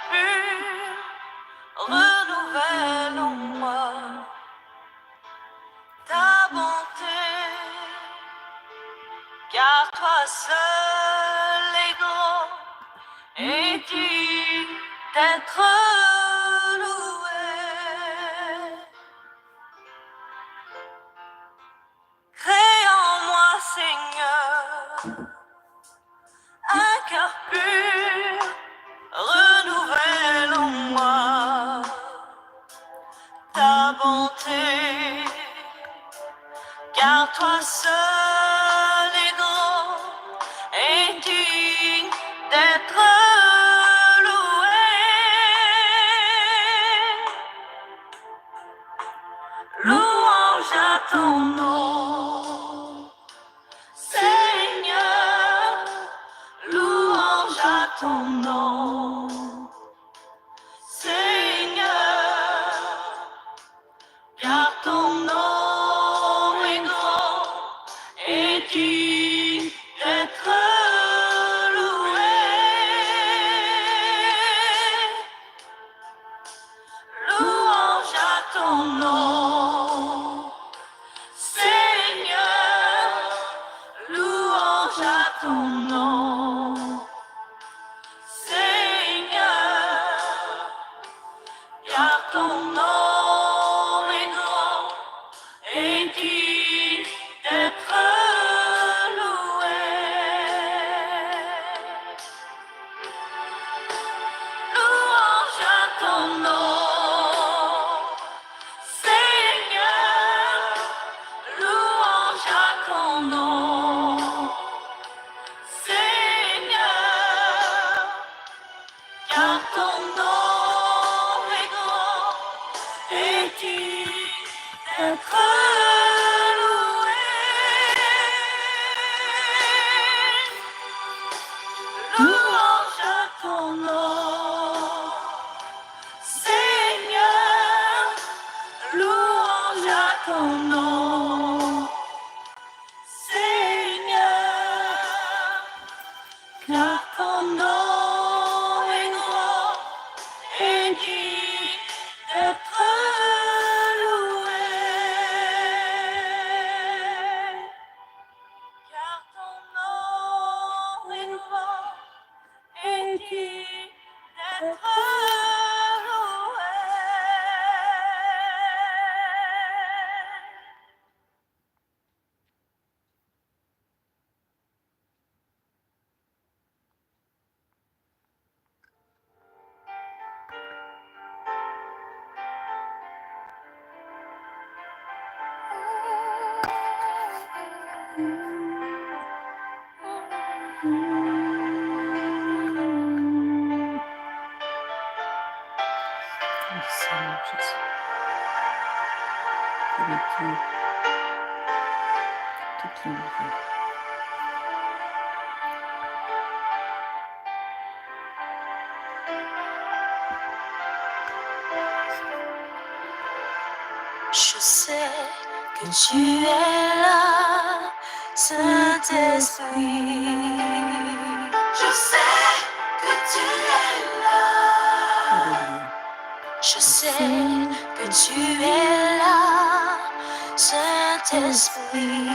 pur, renouvelle en moi ta bonté, car toi seul est grand et digne d'être loué. Crée en moi, Seigneur, un cœur pur, renouvelle en moi ta bonté, car toi seul est grand et digne d'être loué. Louange à ton nom, Seigneur, louange à ton nom, Seigneur, car ton nom est grand et digne d'être loué. Louange à ton nom, Seigneur, louange à ton nom, Seigneur, car ton nom est grand et digne d'être loué. Louange à ton nom, Seigneur, louange à ton nom, Seigneur, car ton nom est grand et digne d'être loué. Louange à ton nom, Seigneur, louange à ton nom, Seigneur, car ton nom est grand et digne d'être loué. Car ton nom est grand et digne d'être loué. Seigneur Jésus, avec toute l'unité. Je sais que tu es là, Saint-Esprit. Je sais que tu es là. Alléluia. Je sais que tu es là, Saint-Esprit.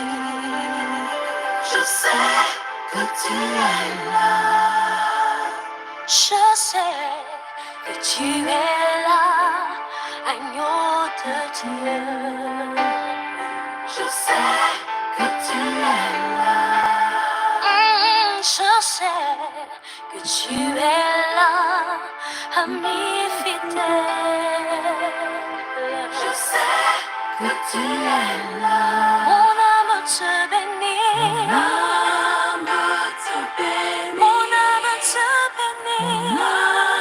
Je sais que tu es là. Je sais que tu es là, agneau de Dieu. Je sais que tu es là. Je sais que tu es là, ami fidèle. Je sais que tu es là. Mon âme te bénit. Mon âme te bénit. Mon âme te bénit. Mon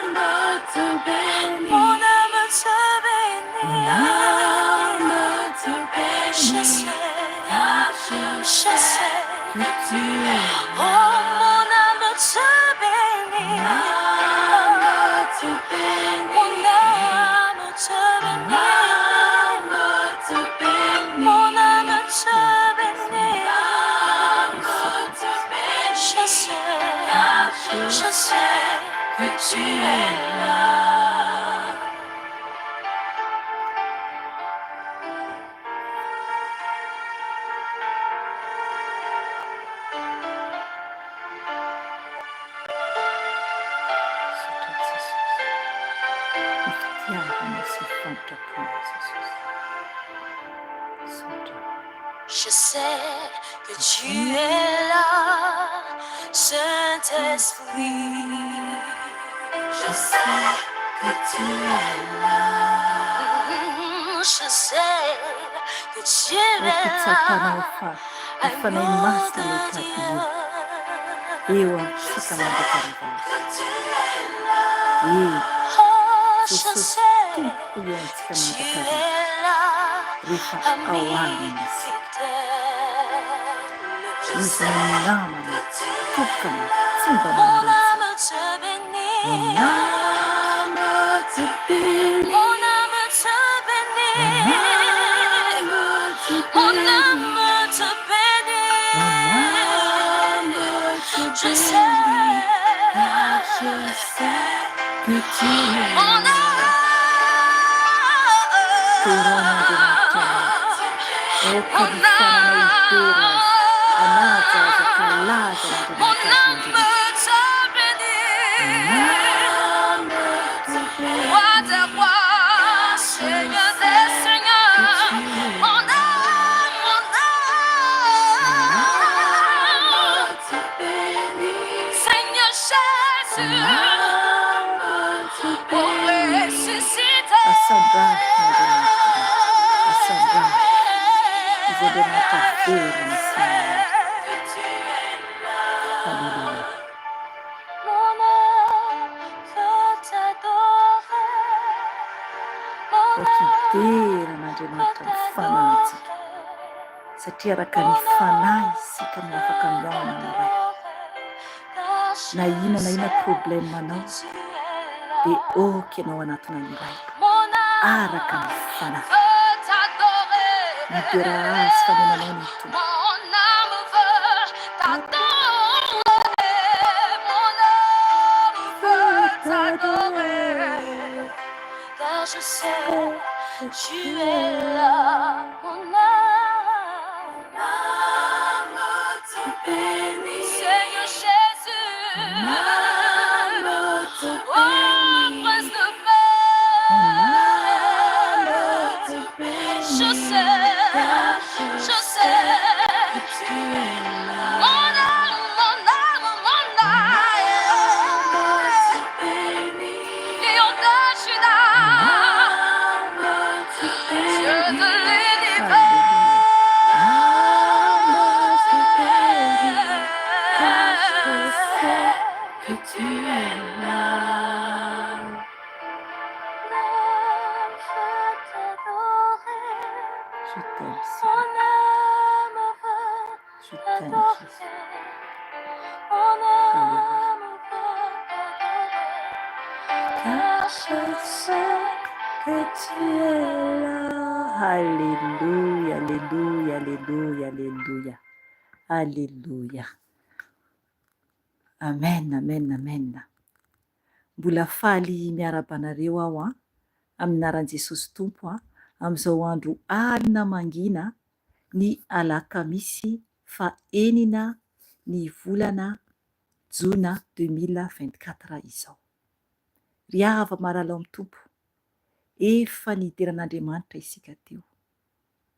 âme te bénit. Mon âme te bénit. Mon âme te bénit. Je sais que tu es. Oh, mon âme te bénit. Mon âme te bénit. Mon âme te bénit. Mon âme te bénit. Mon âme te bénit. tu es là. Je sais que tu es là, Saint-Esprit. Je sais que tu es là. Je sais que tu es là. I know that Ewa je sika sais mande que karibas. tu es là. E Oh, je susu sais tumpuyen sika que mande tu karibas. es là, Rifa ami awali nisi. fidèle. Je Izu sais nama que tu es tukana là. simba Mon manarisi. âme te bénit. Mon âme te bénit. Mon âme te bénit. Mon Mon âme te bénit. Je sais. Je sais que tu es Mon là. Corona de Natal. O Kalifana na Iteras. Anata za Kalaza na Mon âme Dematati. te bénit. Roi des rois, Seigneur des seigneurs. Mon âme te bénit. Seigneur Jésus, oh ressuscité. Asandra na Dematati. Asandra. Izo Dematati na Seigneur. Alléluia. Mon âme veut t'adorer. Mon Okidera na Demata fananti. Satira kanifanai sika mwafakamiona na rai. Na ina problem manao. De oke na wanatuna ni rai. Ara kanifana. Nidera asfa nina noni tu. Mon âme veut t'adorer. Mon âme veut t'adorer. Car je sais que tu es là. Mon âme te bénit. Seigneur Jésus. Mon âme te bénit. Oh, Prince de paix. Je sais. Je sais. Mon âme, mon âme, mon âme. Lion de Juda. Dieu de l'univers. Que tu es là. L'âme veut t'adorer. Je t'aime, Mon âme veut je t'aime, Jésus. t'adorer. Mon âme veut t'adorer. Car je sais Que tu es là. Alléluia, alléluia, alléluia, alléluia. Alléluia. Amen, amen, amen. Mbola faly miarabanareo aho aminaran'i Jesosy Tompo amin'izao andro alina mangina ny alakamisy 9 ny volana Jona 2024 izao. Ry hava maralo amin'ny Tompo, efa nideran'Andriamanitra isika teo.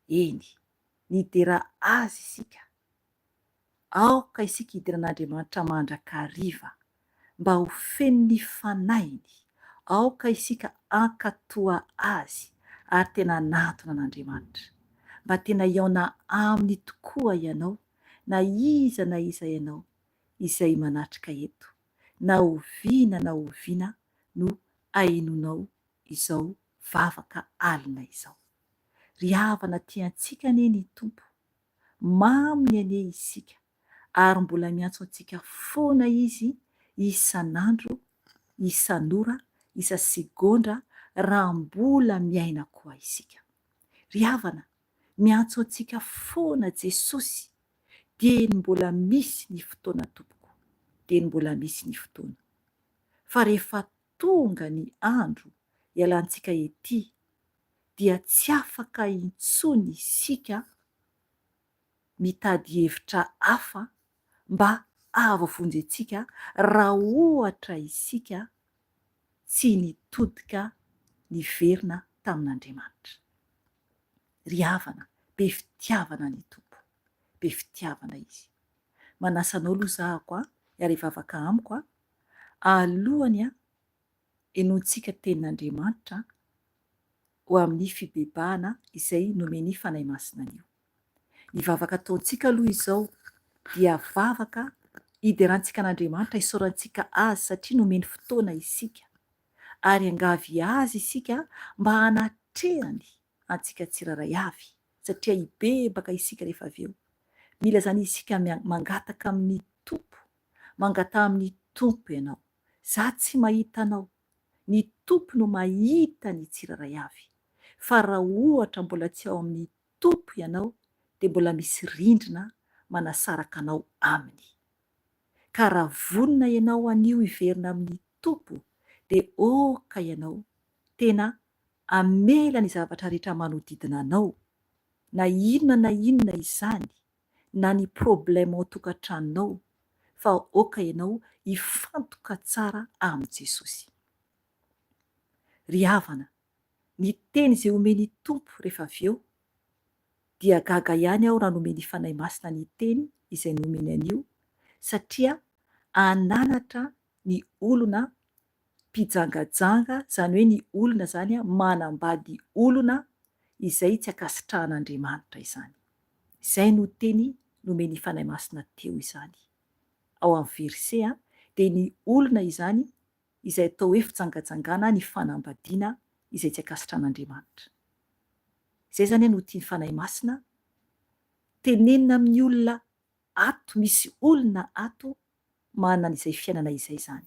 Eny, nidera azy isika. Aoka isika hideran'Andriamanitra mandrakariva mba ho feno ny fanainy. Aoka isika ankatoa azy ary tena natona an'Andriamanitra. Mba tena hiaona aminy tokoa ianao, na iza ianao, izay manatrika eto. Na oviana no ainonao izao vavaka alina izao. Ry havana tiantsika ane ny Tompo, maminy ane isika, ary mbola miantso antsika foana izy isan'andro, isan'ora, isa-segondra, raha mbola miaina koa isika. Ry havana, miantso antsika foana Jesosy, dia mbola misy ny fotoana tompoko, dia mbola misy ny fotoana. fa rehefa tonga ny andro ialantsika ety dia tsy afaka intsony isika mitady hevitra hafa mba ahavoafonjy raha ohatra isika tsy nitodika ny verina tamin'Andriamanitra. Ry havana, be fitiavana ny tompo, be fitiavana izy. Manasanao aloha zahako ary hivavaka amiko alohany enontsika tenin'Andriamanitra ho amin'ny fibebahana izay nomeny fanahy masina anio. Ny vavaka ataontsika aloha izao dia vavaka hiderantsika an'Andriamanitra, isaorantsika azy satria nomeny fotoana isika ary angavy azy isika mba hanatrehany antsika tsiraray avy satria hibebaka isika rehefa avy eo. Mila zany isika mangataka amin'ny tompo, mangata amin'ny tompo ianao. Za tsy mahita anao, ny tompo no mahita ny tsiraray avy. Fa raha ohatra mbola tsy ao amin'ny tompo ianao dia mbola misy rindrina manasaraka anao aminy. Ka raha vonona ianao anio hiverina amin'ny tompo dia oka ianao tena amela ny zavatra rehetra manodidina anao, na inona izany, na ny problema ao tokantranonao, fa oka ianao hifantoka tsara amin'i Jesosy. Ry havana, ny teny izay omeny tompo rehefa avy eo dia gaga ihany aho raha nomeny fanahy masina ny teny izay nomeny anio, satria ananatra ny olona mpijangajanga, zany hoe ny olona zany manambady olona izay tsy akasitrahan'Andriamanitra izany. Izay no teny nomeny fanahy masina teo izany. Ao amin'ny verse dia ny olona izany izay atao hoe fijangajangana ny fanambadiana izay tsy akasitrahan'Andriamanitra. Izay zany no tiany fanahy masina tenenina amin'ny olona ato, misy olona ato manana izay fiainana izay zany.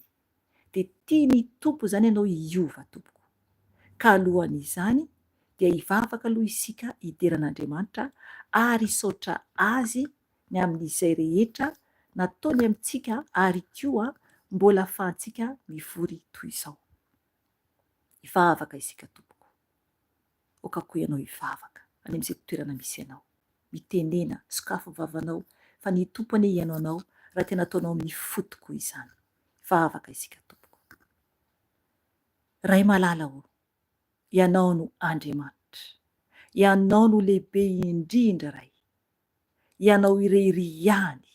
Dia tiany tompo zany ianao hiova tompoko. Ka alohan'izany dia hivavaka aloha isika hideran'Andriamanitra ary hisaotra azy ny amin'izay rehetra nataony amintsika ary koa mbola ahafahantsika mivory toy izao. Hivavaka isika tompoko. Okako ianao hivavaka any amin'izay toerana misy ianao. Mitenena, sokafo vavanao fa ny tompo anie ianao anao raha tena ataonao amin'ny fotoko izany. Hivavaka isika tompoko. Ray malala ianao no Andriamanitra, ianao no lehibe indrindra ray, ianao irery ihany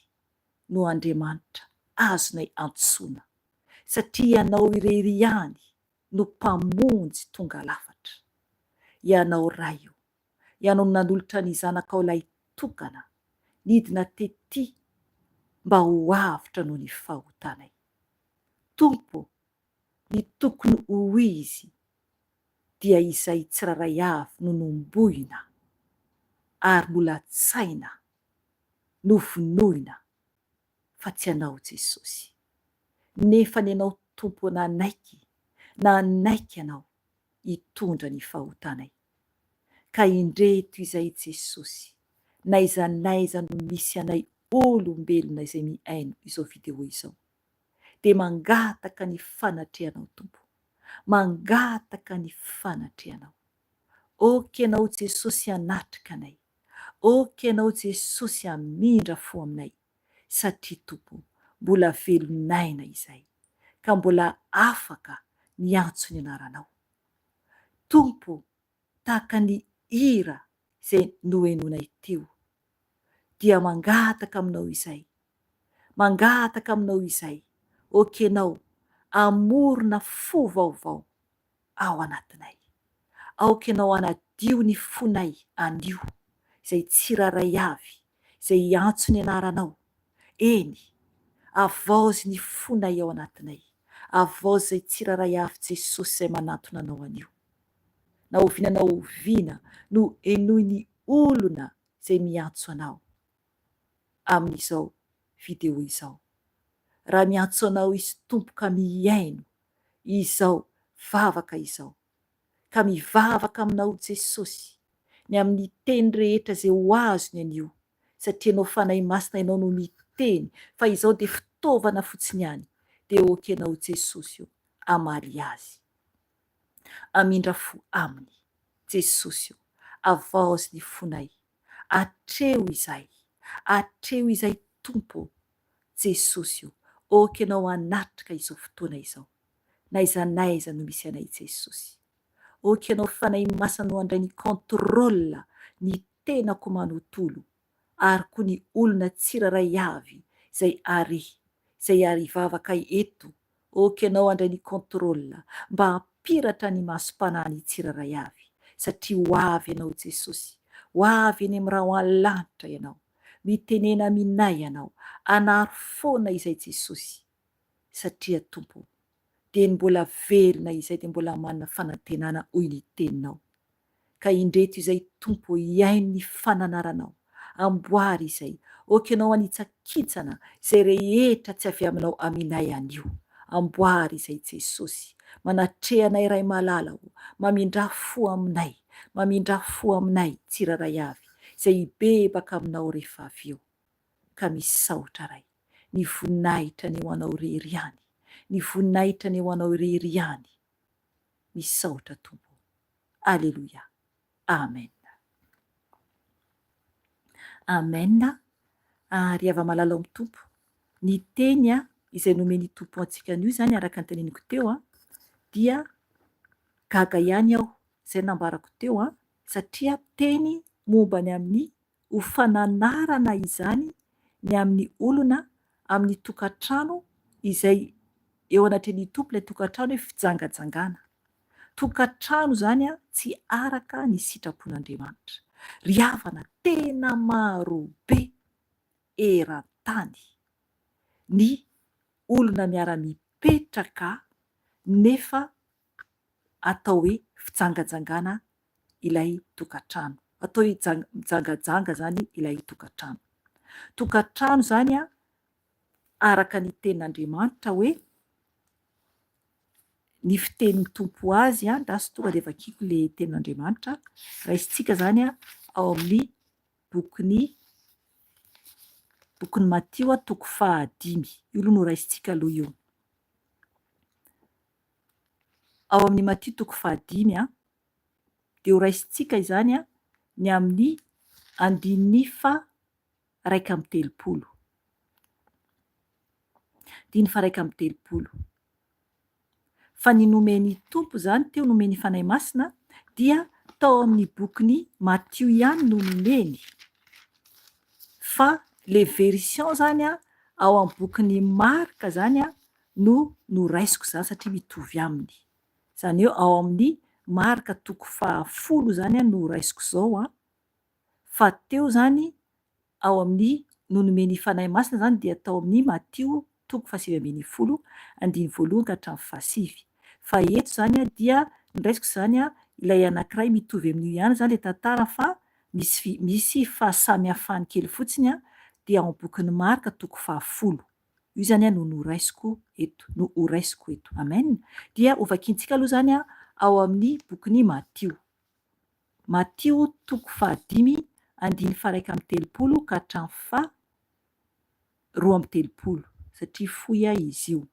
no Andriamanitra azonay antsoina, satria ianao irery ihany no mpamonjy tonga lafatra. Ianao ray ianao no nanolotra ny zanakao ilay tokana nidina tety mba ho avitra noho ny fahotanay. Tompo, ny tokony ho izy dia izay tsiraray avy no nombohina ary nolatsaina, novonoina fa tsy anao Jesosy. Nefa ny anao tompo nanaiky ianao hitondra ny fahotanay. Ka indreto izay Jesosy, n'aiza no misy anay olombelona izay miaino izao video izao, dia mangataka ny fanatrehanao tompo, mangataka ny fanatrehanao. Oka ianao Jesosy hanatrika anay, oka ianao Jesosy hamindra fo aminay, satria tompo mbola velonaina izay ka mbola afaka miantso ny anaranao. Tompo, tahaka ny hira izay nohenonay teo, dia mangataka aminao izay, oka ianao amorona fo vaovao ao anatinay. Aoka ianao hanadio ny fonay anio izay tsiraray avy, izay hiantso ny anaranao. Eny, avaozy ny fonay ao anatinay, avaozy izay tsiraray avy Jesosy izay manantona anao anio. Na ovinanao oviana no enoy ny olona izay miantso anao amin'izao video izao. Raha miantso anao izy tompoka miaino izao vavaka izao, ka mivavaka aminao Jesosy ny amin'ny teny rehetra izay ho azony anio, satria anao fanahy masina ianao no miteny fa izao dia fitaovana fotsiny ihany. Dia oka ianao Jesosy io amaly azy, amindra fo aminy. Jesosy io, avaozy ny fonay, atreo izay tompo. Jesosy io, oky anao anatrika izao fotoana izao, naizanaiza no misy anay Jesosy. Oky anao fanay masana ho andray ny contrôle ny tenako manontolo, ary koa ny olona tsiraray avy zay ary vavaka eto. Oky anao andray ny contrôle mba hampiratra ny masom-panahy tsiraray avy, satria ho avy ianao Jesosy, ho avy eny amin'ny raha lanitra ianao, mitenena aminay ianao, anary foana izay Jesosy, satria tompo de mbola velona izay, de mbola manana fanantenana hoy ny teninao. Ka indreto izay tompo iaino ny fananaranao, amboary izay, oky anao anitsakitsana zay rehetra tsy avy aminao aminay anio. Amboary izay Jesosy, manatrehanay ray malala, mamindra fo aminay tsiraray avy zay ibebaka aminao rehefa avy eo. Ka misaotra ray, ny voninahitra ny ho anao rery any, ny voninahitra ny ho anao rery any. Misaotra tompo. Alleluia. Amen. Amen. Ry ava-malala amin'ny tompo, ny teny izay nomeny tompo antsika an'io zany, araka ny teneniko teo dia gaga ihany aho zay nambarako teo satria teny mombany amin'ny hofananarana izany ny amin'ny olona amin'ny tokantrano izay eo anatrehan'ny tompo. Ilay tokantrano hoe fijangajangana. Tokantrano zany tsy araka ny sitrapon'Andriamanitra. Ry havana tena maro be eran-tany ny olona miara-mipetraka nefa atao hoe fijangajangana ilay tokantrano, atao hoe mijangajanga zany ilay tokantrano. Tokantrano zany araka ny tenin'Andriamanitra hoe ny fitenin'ny tompo azy ndasy tonga de vakiko le tenin'Andriamanitra. Raisintsika zany ao amin'ny bokin'ny Matio toko 5. Io aloha no raisintsika aloha io. Ao amin'ny Matio toko 5 de ho raisintsika izany ny amin'ny 1:1. 1:1. Fa ny nomeny tompo zany teo, nomeny fanahy masina, dia tao amin'ny bokin'ny Matio ihany no nomeny, fa le version zany ao amin'ny bokin'ny Marka zany no raisiko zany satria mitovy aminy. Zany hoe ao amin'ny Marka toko 10 zany no raisiko zao fa teo zany ao amin'ny no nomeny fanahy masina zany dia tao amin'ny Matio toko 7:1 ka hatramin'ny 7. Fa eto zany dia niraisiko zany ilay anankiray mitovy amin'io ihany zany le tantara, fa misy fahasamihafany kely fotsiny dia ao bokin'ny Marka toko 10. Io zany no noraisiko eto, no horaisiko eto. Amen. Dia hovakintsika aloha zany ao amin'ny bokin'ny Matio toko 5 1:1 ka hatramin'ny 2:30 satria fohy izy io.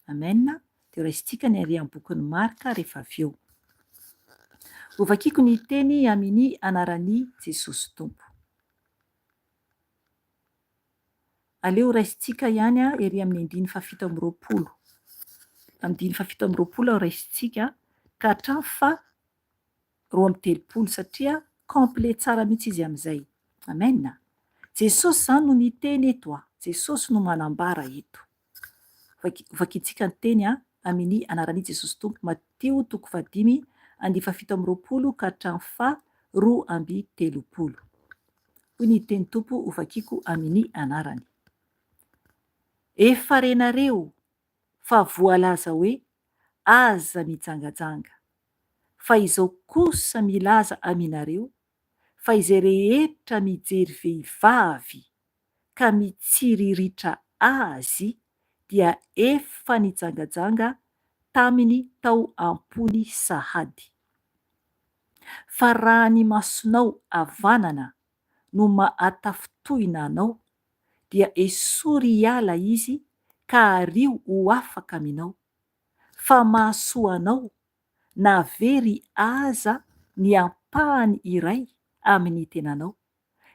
Amen. De raisintsika ny ary amin'ny bokin'ny Marka rehefa avy eo. Hovakiko ny teny amin'ny anaran'i Jesosy tompo. Aleo raisintsika ihany ery amin'ny 7:20. 7:20 raisintsika ka hatramin'ny 2:30 satria complet tsara mihitsy izy amin'izay. Amen. Jesosy zany no niteny eto Jesosy no manambara eto. Vakintsika ny teny amin'ny anaran'i Jesosy tompo. Mateo toko 5 1:20 ka hatramin'ny 2:30. Hoy ny teny tompo hovakiko amin'ny anarany. Efa renareo fa voalaza hoe aza mijangajanga, fa izao kosa milaza aminareo fa izay rehetra mijery vehivavy ka mitsiriritra azy dia efa nijangajanga taminy tao ampony sahady. Fa raha ny masonao havanana no atafotoina anao, dia esory hiala izy ka ario ho afaka aminao. fa mahasoa anao na very aza ny ampahany iray amin'ny tenanao,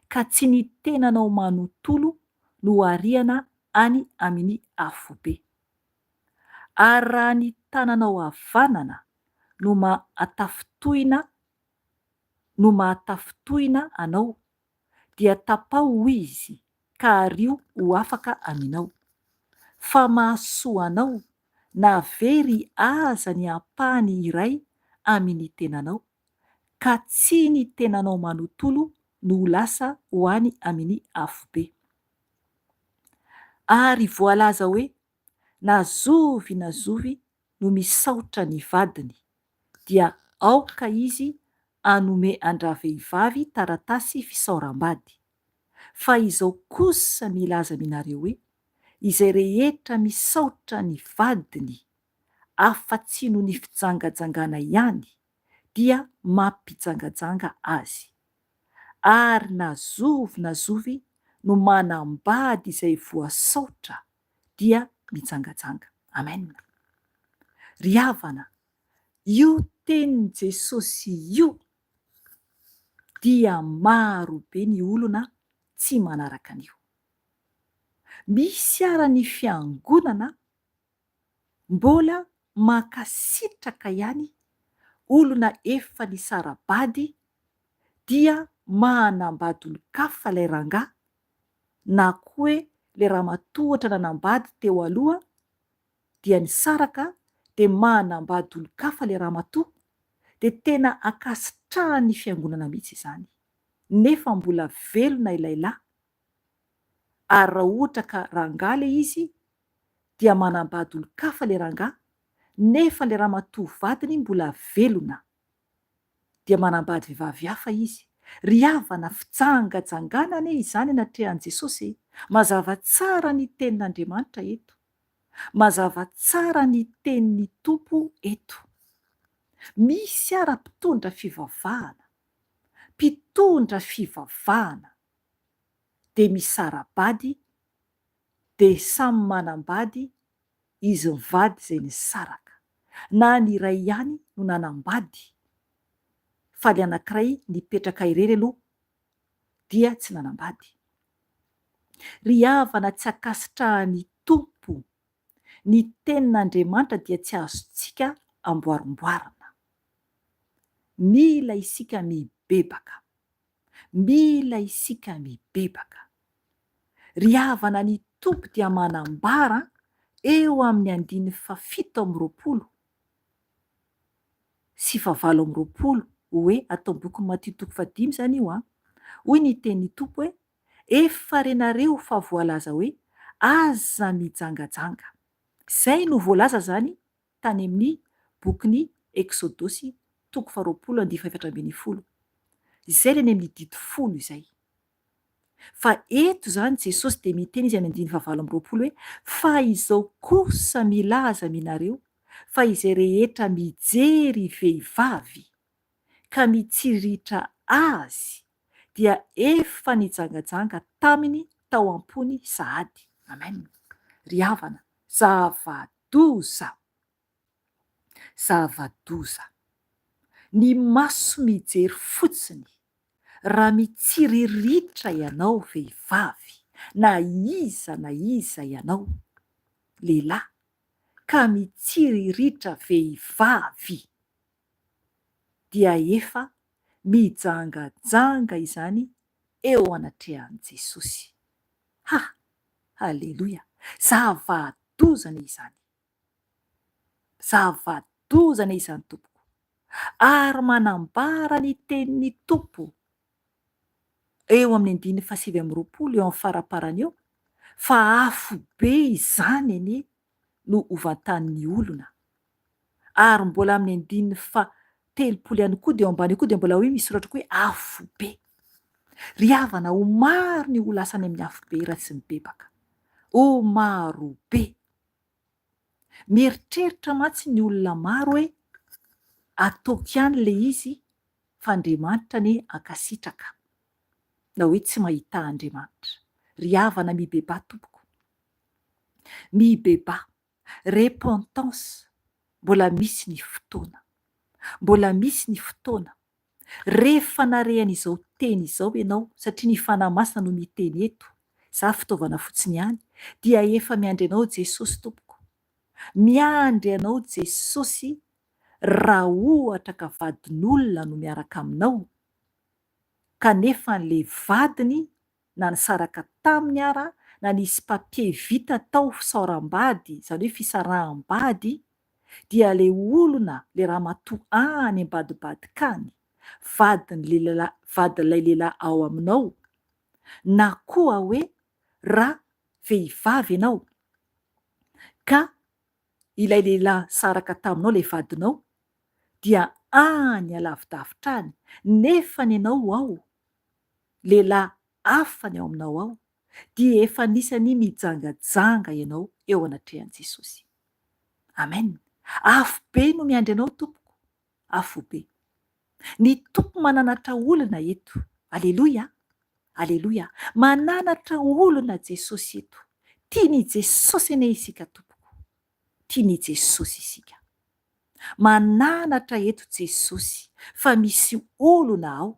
ka tsy ny tenanao manontolo no ariana any amin'ny afobe. Ary raha ny tananao havanana no mahatafotoina anao, dia tapao izy ka ario ho afaka aminao. Fa mahasoa anao na very aza ny ampahany iray amin'ny tenanao, ka tsy ny tenanao manontolo no ho lasa ho any amin'ny afobe. Ary voalaza hoe na zovy no misaotra ny vadiny, dia aoka izy hanome andra-vehivavy taratasy fisaoram-bady. Fa izao kosa milaza aminareo hoe izay rehetra misaotra ny vadiny afa-tsy noho ny fijangajangana ihany, dia mampijangajanga azy. Ary na zovy no manambady izay voasaotra, dia mijangajanga. Amen. Ry havana, io tenin'i Jesosy io dia maro be ny olona tsy manaraka an'io. Misy ara ny fiangonana mbola makasitraka ihany olona efa nisara-bady, dia manambady olon-kafa ilay rangahy, na koa hoe ilay ramatoatra nanambady teo aloha dia nisaraka, dia manambady olon-kafa ilay ramatoa, dia tena akasitrahan'ny fiangonana mihitsy izany. Nefa mbola velona ilay lahy, ary raha ohatra ka rangahy ilay izy, dia manambady olon-kafa ilay rangahy, nefa ilay ramatoa vadiny mbola velona, dia manambady vehivavy hafa izy. Ry havana, fijangajangana anie izany natrehan'i Jesosy. Mazava tsara ny tenin'Andriamanitra eto, mazava tsara ny tenin'ny Tompo eto. Misy ara mpitondra fivavahana, dia misara-bady, dia samy manambady izy mivady izay nisaraka, na ny iray ihany no nanambady, fa ny anankiray nipetraka irery aloha dia tsy nanambady. Ry havana, tsy akasitrahan'ny Tompo ny tenin'Andriamanitra dia tsy azontsika amboarimboarina. Mila isika mibebaka. Ry havana, ny Tompo dia manambara eo amin'ny 7:20 sy 7:20 hoe atao boky Matthieu 5 zany io hoy ny tenin'ny Tompo hoe efa renareo fa voalaza hoe aza mijangajanga. Izay no voalaza zany tany amin'ny bokin'ny Exodosy 20:20. Izay leny amin'ny dity 10 izay. Fa eto zany Jesosy dia miteny izy amin'ny 9:20 hoe fa izao kosa milaza aminareo fa izay rehetra mijery vehivavy ka mitsiritra azy, dia efa nijangajanga taminy tao am-pony sahady. Amen. Ry havana, zava-doza ny maso mijery fotsiny raha mitsiriritra ianao vehivavy, na iza ianao lehilahy, ka mitsiriritra vehivavy, dia efa mijangajanga izany eo anatrehan'i Jesosy. Halleloia! Zava-dozana izany tompoko, ary manambara ny tenin'ny Tompo eo amin'ny 9:20 eo amin'ny faraparany eo, fa afo be izany anie no hovantanin'ny olona. Ary mbola amin'ny 9:30 ihany koa dia eo ambany koa dia mbola hoe misoratra koa hoe afo be. Ry havana, ho maro ny ho lasany amin'ny afo be raha tsy mibebaka. Ho maro be. Mieritreritra mantsy ny olona maro hoe ataoko ihany ilay izy fa Andriamanitra anie akasitraka, na hoe tsy mahita Andriamanitra. Ry havana, mibeba tompoko, mibeba repentance, mbola misy ny fotoana, mbola misy ny fotoana rehefa narehan'izao teny izao ianao, satria ny fanahy masina no miteny eto, za fitaovana fotsiny ihany, dia efa miandry anao Jesosy tompoko, miandry anao Jesosy raha ohatra ka vadin'olona no miaraka aminao, kanefa n'le vadiny na nisaraka taminy ara na nisy papie vita tao fisaoram-bady, izany hoe fisaraham-bady, dia le olona le ramatoa any ambadibadikany vadin'ilay lehilahy ao aminao, na koa hoe raha vehivavy ianao ka ilay lehilahy saraka taminao le vadinao dia any alavidavitra any, nefa ny ianao ao lehilahy afany ao aminao ao, dia efa nisany mijangajanga ianao eo anatrehan'i Jesosy. Amen. Afo be no miandry anao tompoko, afo be. Ny tompo mananatra olona eto. Aleloia, aleloia. Mananatra olona Jesosy eto. Tiany Jesosy ane isika tompoko, tiany Jesosy isika. Mananatra eto Jesosy fa misy olona ao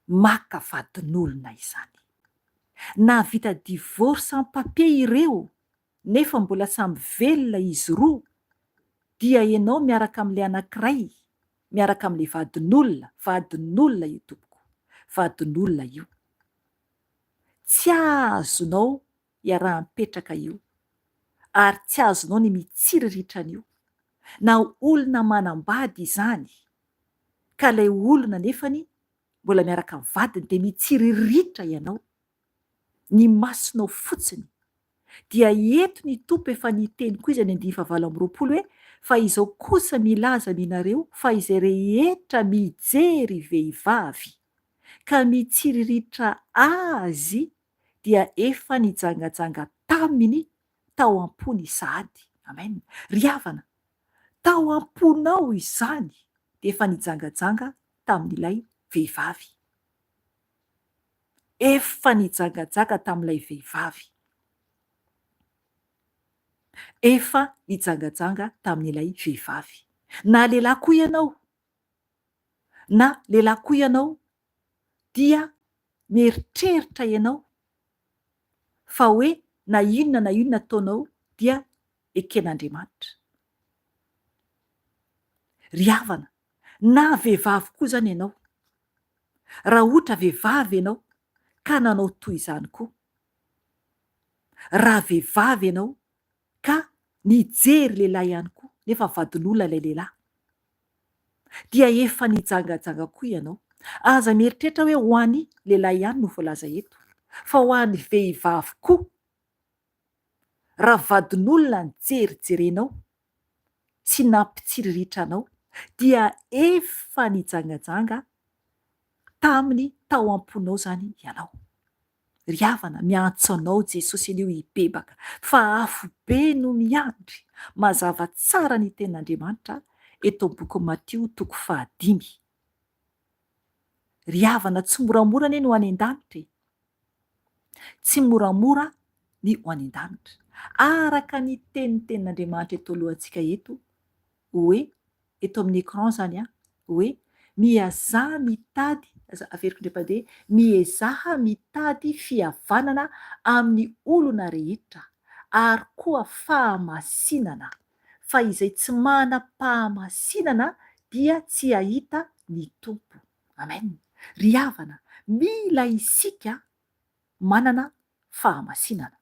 maka vadin'olona izany. Na vita divorce amin'ny papie ireo, nefa mbola samy velona izy roa, dia ianao miaraka amin'le anankiray, miaraka amin'le vadin'olona io tompoko, vadin'olona io. Tsy azonao iaraha-mipetraka io, ary tsy azonao ny mitsiriritra an'io. Na olona manambady izany, ka ilay olona nefany mbola miaraka amin'ny vadiny dia mitsiriritra ianao, ny masonao fotsiny, dia eto ny tompo efa niteny koa izy any 2:20 hoe fa izao kosa milaza aminareo fa izay rehetra mijery vehivavy ka mitsiriritra azy dia efa nijangajanga taminy tao am-pony sahady. Amen. Ry havana, tao am-ponao izany dia efa nijangajanga tamin'ilay vehivavy, efa nijangajanga tamin'ilay vehivavy, efa nijangajanga tamin'ilay vehivavy. Na lehilahy koa ianao, na lehilahy koa ianao, dia mieritreritra ianao fa hoe na inona ataonao dia eken'Andriamanitra. Ry havana, na vehivavy koa zany ianao, raha ohatra vehivavy ianao ka nanao toy izany koa, raha vehivavy ianao ka nijery lehilahy ihany koa nefa vadin'olona ilay lehilahy, dia efa nijangajanga koa ianao. Aza mieritreritra hoe ho an'ny lehilahy ihany no voalaza eto, fa ho an'ny vehivavy koa, raha vadin'olona nijerijerenao sy nampitsiriritra anao, dia efa nijangajanga taminy tao am-ponao zany ianao. Ry havana, miantso anao Jesosy anio hibebaka, fa afo be no miandry. Mazava tsara ny tenin'Andriamanitra eto amin'ny boky Matio 5. Ry havana, tsy moramora anie no any an-danitra, tsy moramora ny ho any an-danitra. Araka ny tenin'Andriamanitra eto alohantsika eto, hoe eto amin'ny écran zany hoe miazaha mitady, averiko indray-pandeha, miezaha mitady fihavanana amin'ny olona rehetra, ary koa fahamasinana, fa izay tsy manam-pahamasinana dia tsy ahita ny tompo. Amen. Ry havana, mila isika manana fahamasinana,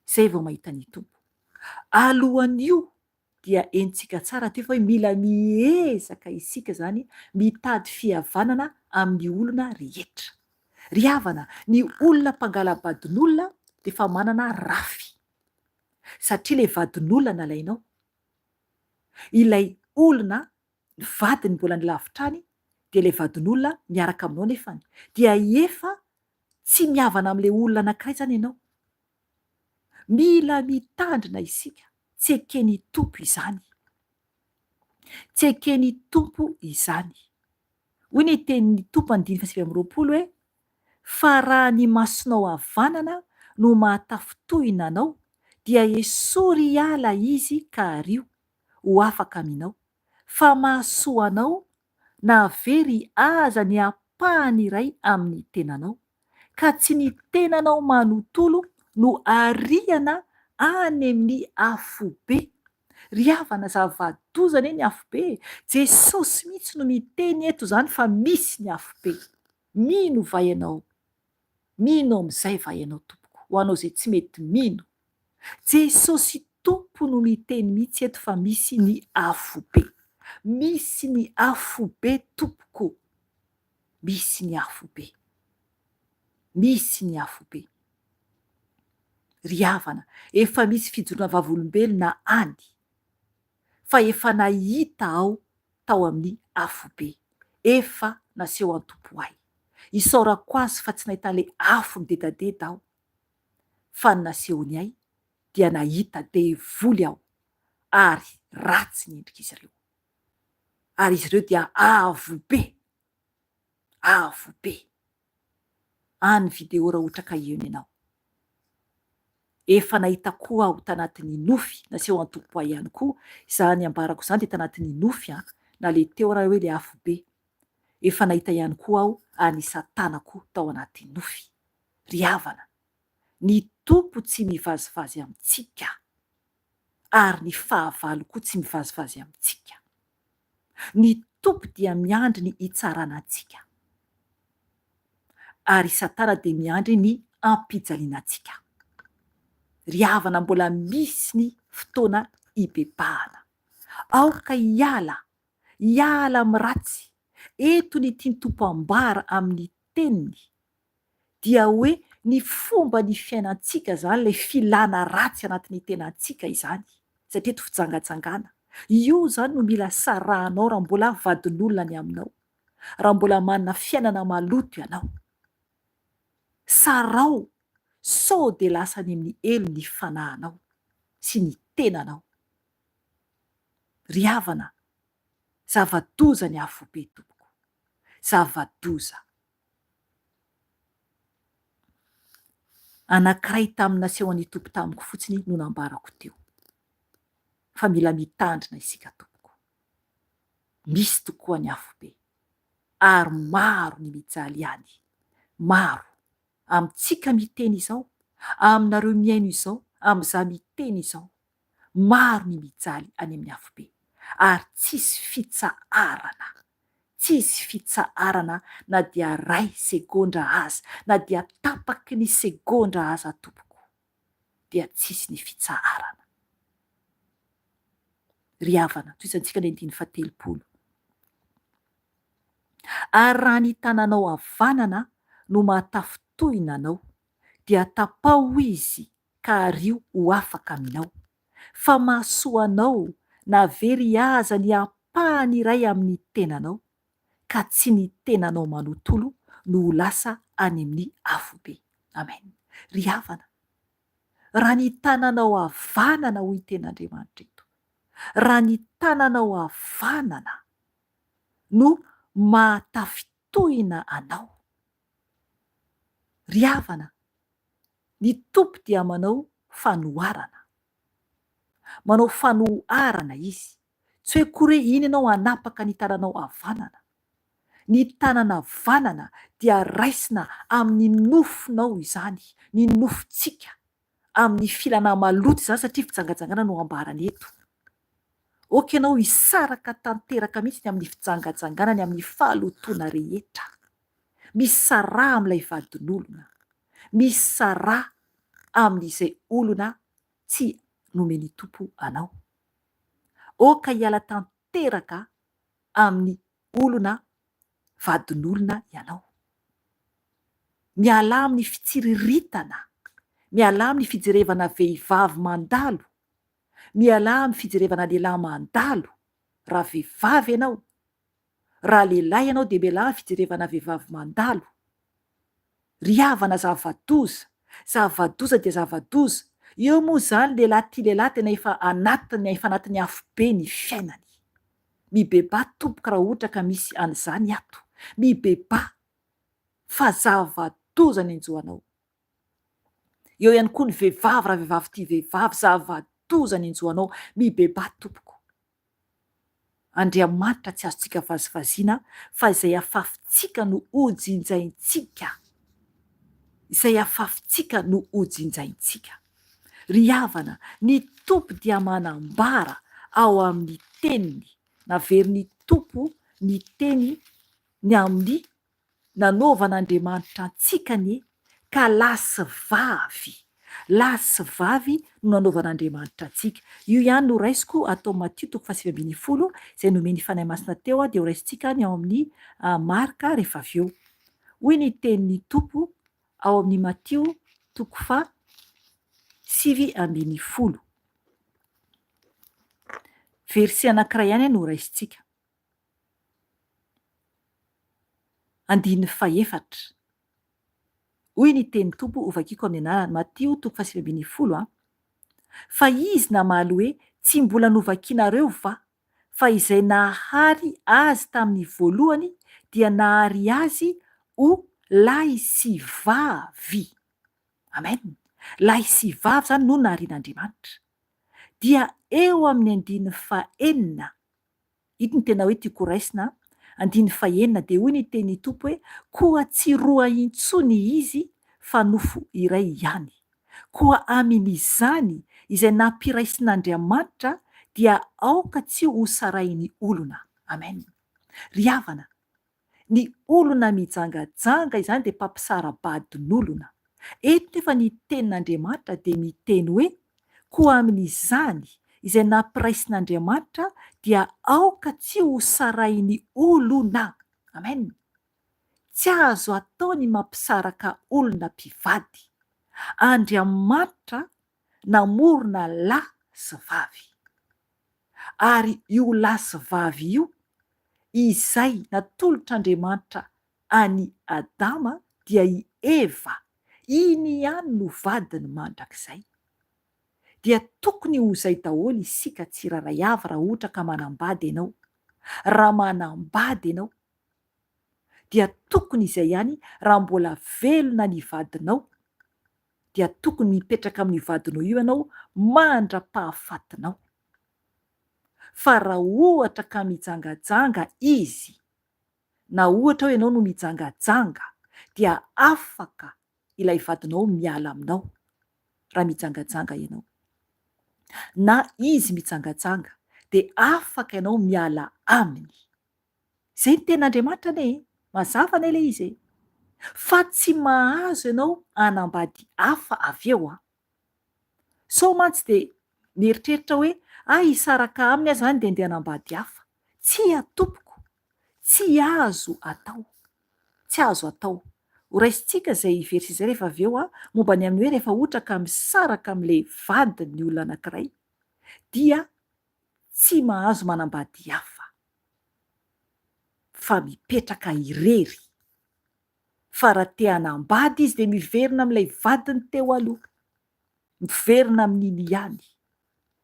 izay vao mahita ny tompo. Alohan'io dia henontsika tsara teo fa hoe mila miezaka isika zany mitady fihavanana amin'ny olona rehetra. Ry havana, ny olona mpangalabadin'olona dia efa manana rafy, satria ilay vadin'olona nalainao, ilay olona ny vadiny mbola nilavitrany, dia ilay vadin'olona miaraka aminao nefany, dia efa tsy mihavana amin'ilay olona anankiray zany ianao. Mila mitandrina isika, tsy eken'ny tompo izany, tsy eken'ny tompo izany. Hoy ny tenin'ny tompo 5:20 hoe fa raha ny masonao havanana no mahatafi-tohina anao, dia esory hiala izy ka ario, ho afaka aminao, fa mahasoanao na very aza ny ampahany iray amin'ny tenanao, ka tsy ny tenanao manontolo no ariana any amin'ny afobe. Ry havana zavadozana ny afobe. Jesosy mihitsy no miteny eto zany fa misy ny afobe. Mino va ianao? Mino amin'izay va ianao tompoko? Ho anao zay tsy mety mino, Jesosy tompo no miteny mihitsy eto fa misy ny afobe. Misy ny afobe tompoko. Misy ny afobe. Misy ny afobe. Ry havana, efa misy fijoroana vavolombelona any, fa efa nahita aho tao amin'ny afobe. Efa naseho an-tompo ahy. Isaorako azy fa tsy nahita le afo midedadeda aho, fa ny nasehony ahy dia nahita devoly aho, ary ratsy ny endrik'izy ireo. Ary izy ireo dia avobe. Avobe. Any video raha ohatra ka eo ianao. Efa nahita koa aho tanatin'ny nofy, naseho an-tompo ahy ihany koa. Izany ambarako izany dia tanatin'ny nofy, na le teo raha hoe le afobe. Efa nahita ihany koa aho anisa tanako tao anatin'ny nofy. Ry havana, ny tompo tsy mivazivazy amintsika, ary ny fahavalo koa tsy mivazivazy amintsika. Ny tompo dia miandry ny hitsarana antsika, ary Satana dia miandry ny ampijalianantsika. Ry havana, mbola misy ny fotoana hibebahana. Aoka hiala amin'ny ratsy. Eto ny tiany tompo ambara amin'ny teniny dia hoe ny fomba ny fiainantsika zany, le filana ratsy anatin'ny tenantsika izany, satria eto fijangatsangana. Io zany no mila sarahanao raha mbola vadin'olona ny aminao, raha mbola manana fiainana maloto ianao. Sarao, sao de lasa any amin'ny elo ny fanahinao sy ny tenanao. Ry havana, zava-doza ny afobe tompoko. Zava-doza. Anankiray tamin'ny nasehon'ny tompo tamiko fotsiny no nambarako teo. Fa mila mitandrina isika tompoko. Misy tokoa ny afobe, ary maro ny mijaly any. Maro. Amintsika miteny izao, aminareo miaino izao, amin'izaho miteny izao. Maro ny mijaly any amin'ny afobe, ary tsisy fitsaharana. Tsisy fitsaharana na dia ray segondra aza, na dia tapaky ny segondra aza tompoko, dia tsisy ny fitsaharana. Ry havana, toisantsika ny 1:30. Ary raha ny tananao havanana no mahatafotohina anao, dia tapao izy ka ario ho afaka aminao. Fa mahasoa anao na very aza ny ampahany iray amin'ny tenanao, ka tsy ny tenanao manontolo no ho lasa any amin'ny afobe. Amen. Ry havana, raha ny tananao havanana hoy ten'Andriamanitra eto, raha ny tananao havanana no mahatafitohina anao, ry havana, ny tompo dia manao fanoharana. Manao fanoharana izy. Tsy hoe kory iny ianao hanapaka ny tananao havanana. Ny tanana havanana dia raisina amin'ny nofinao izany, ny nofintsika, amin'ny filana maloto izany, satria fijangajangana no ambarany eto. Oka ianao hisaraka tanteraka mihitsy amin'ny fijangajangana, amin'ny fahalotoana rehetra. Misy sarà amin'ilay vadin'olona. Misy sarà amin'izay olona tsy nomeny tompo anao. Oka hiala tanteraka amin'ny olona vadin'olona ianao. Miala amin'ny fitsiriritana, miala amin'ny fijerevana vehivavy mandalo, miala amin'ny fijerevana lehilahy mandalo. Raha vehivavy ianao, raha lehilahy ianao dia miala amin'ny fijerevana vehivavy mandalo. Ry havana, zava-doza. Zava-doza dia zava-doza. Eo moa zany lehilahy ty lehilahy tena efa anatin'ny afobe ny fiainany. Mibeba tompoka raha ohatra ka misy an'izany ato. Mibeba, fa zava-doza ny enjoanao. Eo ihany koa ny vehivavy, raha vehivavy ty vehivavy, zava-doza ny enjoanao. Mibeba tompoko. Andriamanitra tsy azontsika vazivaziana fa izay afafintsika no ojinjaintsika, izay afafintsika no ojinjaintsika. Ry havana, ny tompo dia manambara ao amin'ny teniny, naveriny tompo ny teny ny amin'ny nanaovan'Andriamanitra antsika ny ka lasy vavy no nanaovan'Andriamanitra antsika. Io ihany no raisiko atao Matthieu 7:10 izay nomeny fanahy masina teo dia ho raisintsika ny ao amin'ny Marka rehefa avy eo. Hoy ny tenin'ny tompo ao amin'ny Matthieu 7:10 verset anankiray ihany no raisintsika. 14. Hoy ny teny tompo ho vakiako amin'ny anarany Matthieu 7:10 fa izy namaly hoe tsy mbola novakianareo va fa izay nahary azy tamin'ny voalohany dia nahary azy ho lahy sy vavy. Amen. Lahy sy vavy zany no naharian'Andriamanitra. Dia eo amin'ny 14 ito ny tena hoe tiako raisina 14 dia hoy ny tenin'ny tompo hoe koa tsy roa intsony izy fa nofo iray ihany. Koa amin'izany izay nampiraisin'Andriamanitra dia aoka tsy ho sarainy olona. Amen. Ry havana, ny olona mijangajanga izany dia mpampisara-badin'olona. Eto nefa ny tenin'Andriamanitra dia miteny hoe koa amin'izany izay nampiraisin'Andriamanitra dia aoka tsy ho sarainy olona. Amen. Tsy azo atao ny mampisaraka olona mpivady. Andriamanitra namorona lahy sy vavy. Ary io lahy sy vavy io izay natolotr'Andriamanitra any Adama dia i Eva, iny ihany no vadiny mandrakizay. Dia tokony ho izay daholo isika tsiraray avy raha ohatra ka manambady ianao. Raha manambady ianao dia tokony izay ihany raha mbola velona ny vadinao dia tokony mipetraka amin'ny vadinao io ianao mandra-pahafatinao. Fa raha ohatra ka mijangajanga izy, na ohatra hoe ianao no mijangajanga, dia afaka ilay vadinao miala aminao raha mijangajanga ianao. Na izy mijangajanga dia afaka ianao miala aminy. Izay ny ten'Andriamanitra anie, mazava anie ilay izy. Fa tsy mahazo ianao anambady hafa avy eo. So mantsy dia mieritreritra hoe hisaraka aminy aza zany dia andeha anambady hafa. Tsy atompoko, tsy azo atao, tsy azo atao. Ho raisintsika izay verset izay rehefa avy eo momba ny amin'ny hoe rehefa ohatra ka misaraka amin'ilay vadiny olona anankiray dia tsy mahazo manambady hafa fa mipetraka irery. Fa raha te hanambady izy dia miverina amin'ilay vadiny teo aloha, miverina amin'iny ihany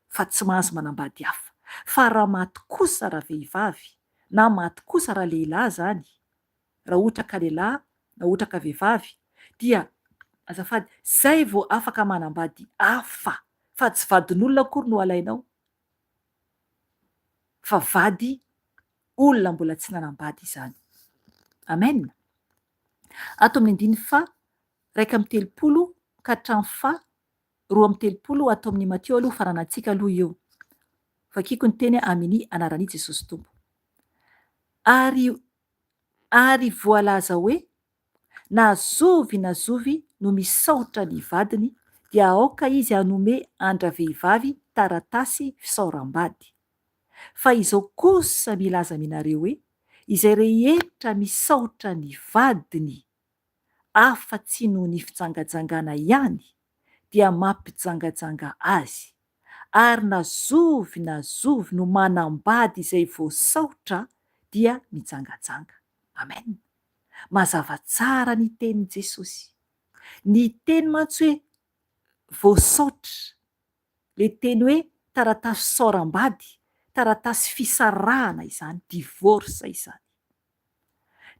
fa tsy mahazo manambady hafa. Fa raha maty kosa raha vehivavy na maty kosa raha lehilahy zany, raha ohatra ka lehilahy na ohatra ka vehivavy, dia azafady zay vao afaka manambady hafa, fa tsy vadin'olona akory no alainao, fa vady olona mbola tsy nanambady izany. Amen. Ato amin'ny 1:30 ka hatramin'ny 2:30 atao amin'ny Matthieu aloha faranantsika aloha eo. Vakiako ny teny amin'ny anaran'i Jesosy Tompo. Ary voalaza hoe nazovy no misaotra ny vadiny dia aoka izy hanome andra-vehivavy taratasy fisaoram-bady. Fa izao kosa milaza aminareo hoe izay rehetra misaotra ny vadiny afa-tsy noho ny fijangajangana ihany dia mampijangajanga azy. Ary nazovy no manambady izay voasaotra dia mijangajanga. Amen. Mazava tsara ny tenin'i Jesosy. Ny teny mantsy hoe voasaotra, le teny hoe taratasy fisaoram-bady, taratasy fisarahana izany, divorce izany.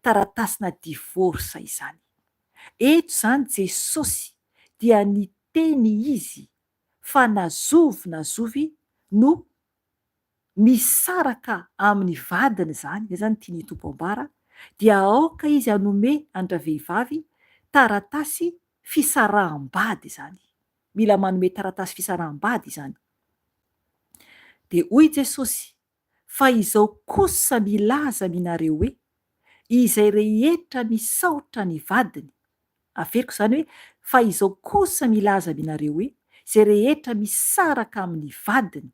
Taratasina divorce izany. Eto zany Jesosy dia ny teny izy fa nazovy no misaraka amin'ny vadiny zany zany tia ny tompo ambara dia aoka izy hanome andra vehivavy taratasy fisaraham-bady zany, mila manome taratasy fisaraham-bady zany. De hoy Jesosy, fa izao kosa milaza aminareo hoe izay rehetra misaotra ny vadiny, averiko zany hoe fa izao kosa milaza aminareo hoe izay rehetra misaraka amin'ny vadiny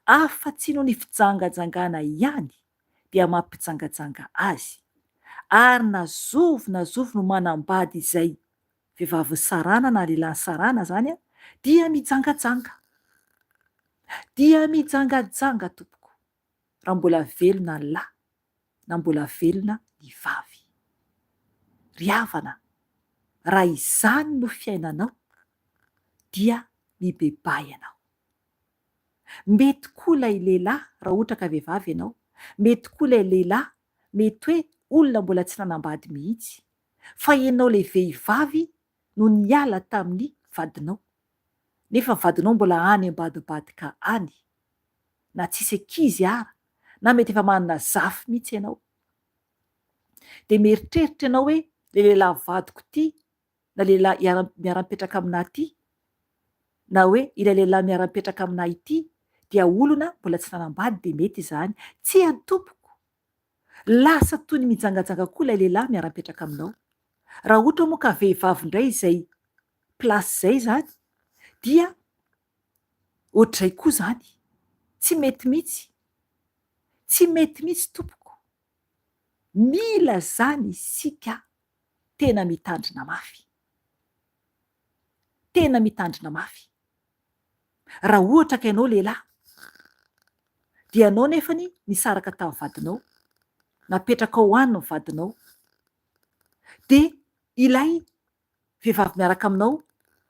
afa-tsy no ny fijangajangana ihany dia mampijangajanga azy, ary na zovo no manambady izay vehivavy sarana na lehilahy sarana zany a dia mijangajanga tompoko, raha mbola velona ny lahy na mbola velona ny vavy. Ry havana, raha izany no fiainanao dia mibebay ianao. Mety koa ilay lehilahy raha ohatra ka vehivavy ianao, mety koa ilay lehilahy mety hoe olona mbola tsy nanambady mihitsy, fa ianao ilay vehivavy no niala tamin'ny vadinao, nefa vadinao mbola any ambadibadika any, na tsisy ankizy ara, na mety efa manana zafy mihitsy ianao. De mieritreritra ianao hoe le lehilahy vadiko ty na lehilahy miara-mipetraka aminah ty, na hoe ilay lehilahy miara-mipetraka aminah ity dia olona mbola tsy nanambady, de mety izany. Tsy antompoko, lasa toy ny mijangajanga koa ilay lehilahy miara-mipetraka aminao. Raha ohatra moa ka vehivavy indray izay plasy zay zany dia ohatr'izay koa zany, tsy mety mihitsy tompoko. Mila zany isika tena mitandrina mafy. Raha ohatra ka ianao lehilahy dia anao nefany nisaraka tamin'ny vadinao, napetraka ao any ny vadinao, de ilay vehivavy miaraka aminao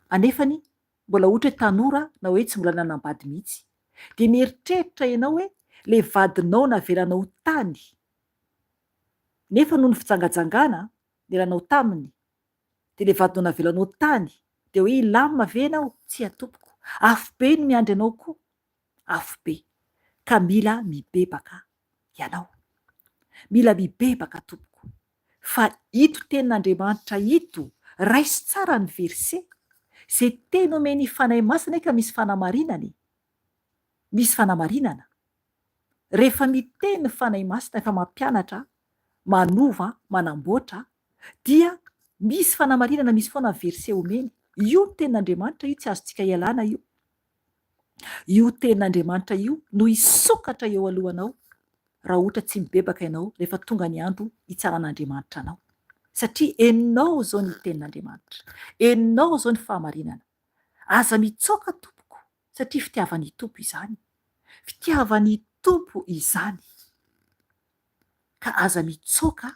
anefany mbola ohatra hoe tanora na hoe tsy mbola nanambady mihitsy, de mieritreritra ianao hoe le vadinao navelanao tany, nefa noho ny fijangajangana nelanao taminy, de le vadinao navelanao tany de hoe ilamina ve ianao? Tsy atompoko, afo be no miandry anao koa, afo be. Ka mila mibebaka ianao, mila mibebaka tompoko, fa ito tenin'Andriamanitra ito, raiso tsara ny verse, zay teny omeny fanahy masina ka misy fanamarinana. Rehefa miteny fanahy masina, efa mampianatra, manova, manamboatra, dia misy fanamarinana, misy foana verse omeny. Io tenin'Andriamanitra io, tsy azontsika ialana io. Io tenin'Andriamanitra io no hisokatra eo alohanao raha ohatra tsy mibebaka ianao rehefa tonga ny andro hitsaran'Andriamanitra anao. Satria enao zao ny tenin'Andriamanitra, enao zao ny fahamarinana. Aza mitsoaka tompoko, satria fitiavan'ny tompo izany. Ka aza mitsoaka,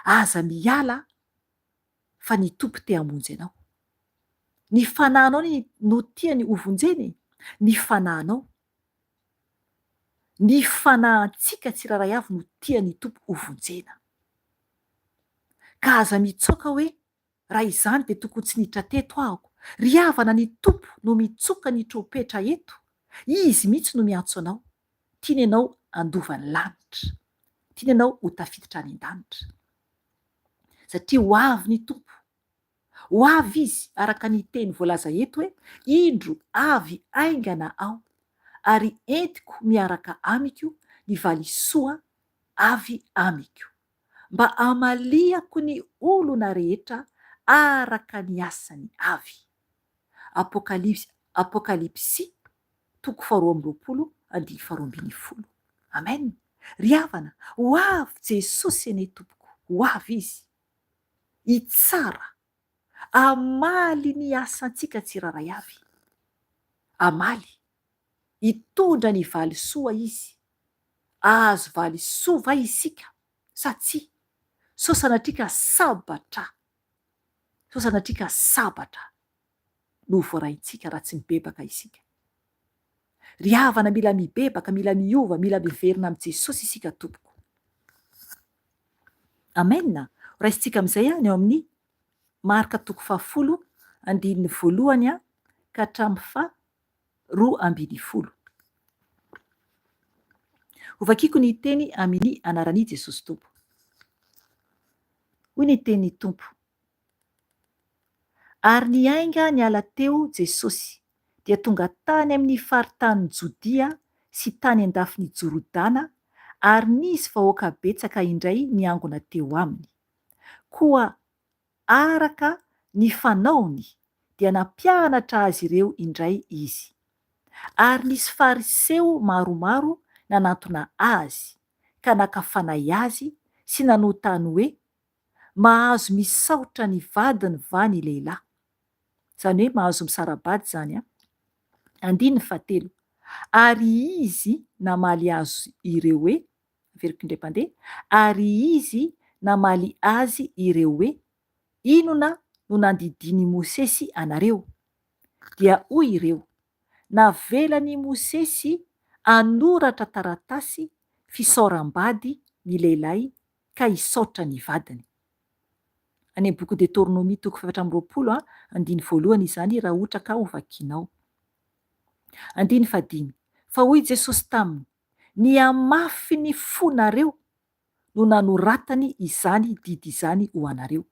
aza miala, fa ny tompo te hamonjy anao. Ny fanahinao no tiany hovonjeny, ny fanahinao, ny fanahintsika tsiraray avy no tiany tompo hovonjena. Ka aza mitsoaka hoe raha izany de tokony tsy niditra teto ahako. Ry havana, ny tompo no mitsoka ny trompetra eto, izy mihitsy no miantso anao, tiany ianao andova ny lanitra, tiany ianao ho tafiditra any an-danitra, satria ho avy ny tompo, ho avy izy araka ny teny voalaza eto hoe indro avy aingana aho ary entiko miaraka amiko ny valisoa avy amiko, mba amaliako ny olona rehetra araka ny asany avy. Apokalipsy 2:20. Amen. Ry havana, ho avy Jesosy eny tompoko, ho avy izy hitsara, amaly ny asantsika tsiraray avy, amaly, hitondra ny valisoa izy, azo valisoa va isika sa tsy? Sosanatrika sabatra no voaraintsika raha tsy mibebaka isika. Ry havana, mila mibebaka, mila miova, mila miverina amin'ny Jesosy isika tompoko. Amen. Raisintsika amin'izay ny eo amin'ny Marka 10:1 ka hatramin'ny 12:20. Ovakiko ny teny amin'ny anarany Jesosy Tompo. Hoy ny tenin'ny Tompo: ary niainga niala teo Jesosy dia tonga tany amin'ny faritanin'ny Jodia sy tany andafin'ny Jorodana, ary nisy vahoaka betsaka indray niangona teo aminy. Koa araka ny fanaony dia nampianatra azy ireo indray izy. Ary nisy fariseo maromaro nanantona azy, ka nakafanay azy sy nanotany hoe mahazo misaotra ny vadiny va ny lehilahy? Zany hoe mahazo misarabady zany a. 13. Ary izy namaly azy ireo hoe, veriko indray mpandeha, ary izy namaly azy ireo hoe inona no nandidiny Mosesy anareo? Dia hoy ireo: navelany Mosesy anoratra taratasy fisaoram-bady ny lehilahy ka hisaotra ny vadiny. Any amin'ny boky Deutéronomie 7:20 izany raha ohatra ka ho vakianao. 15. Fa hoy Jesosy taminy: ny amafy ny fonareo no nanoratany izany didy izany ho anareo.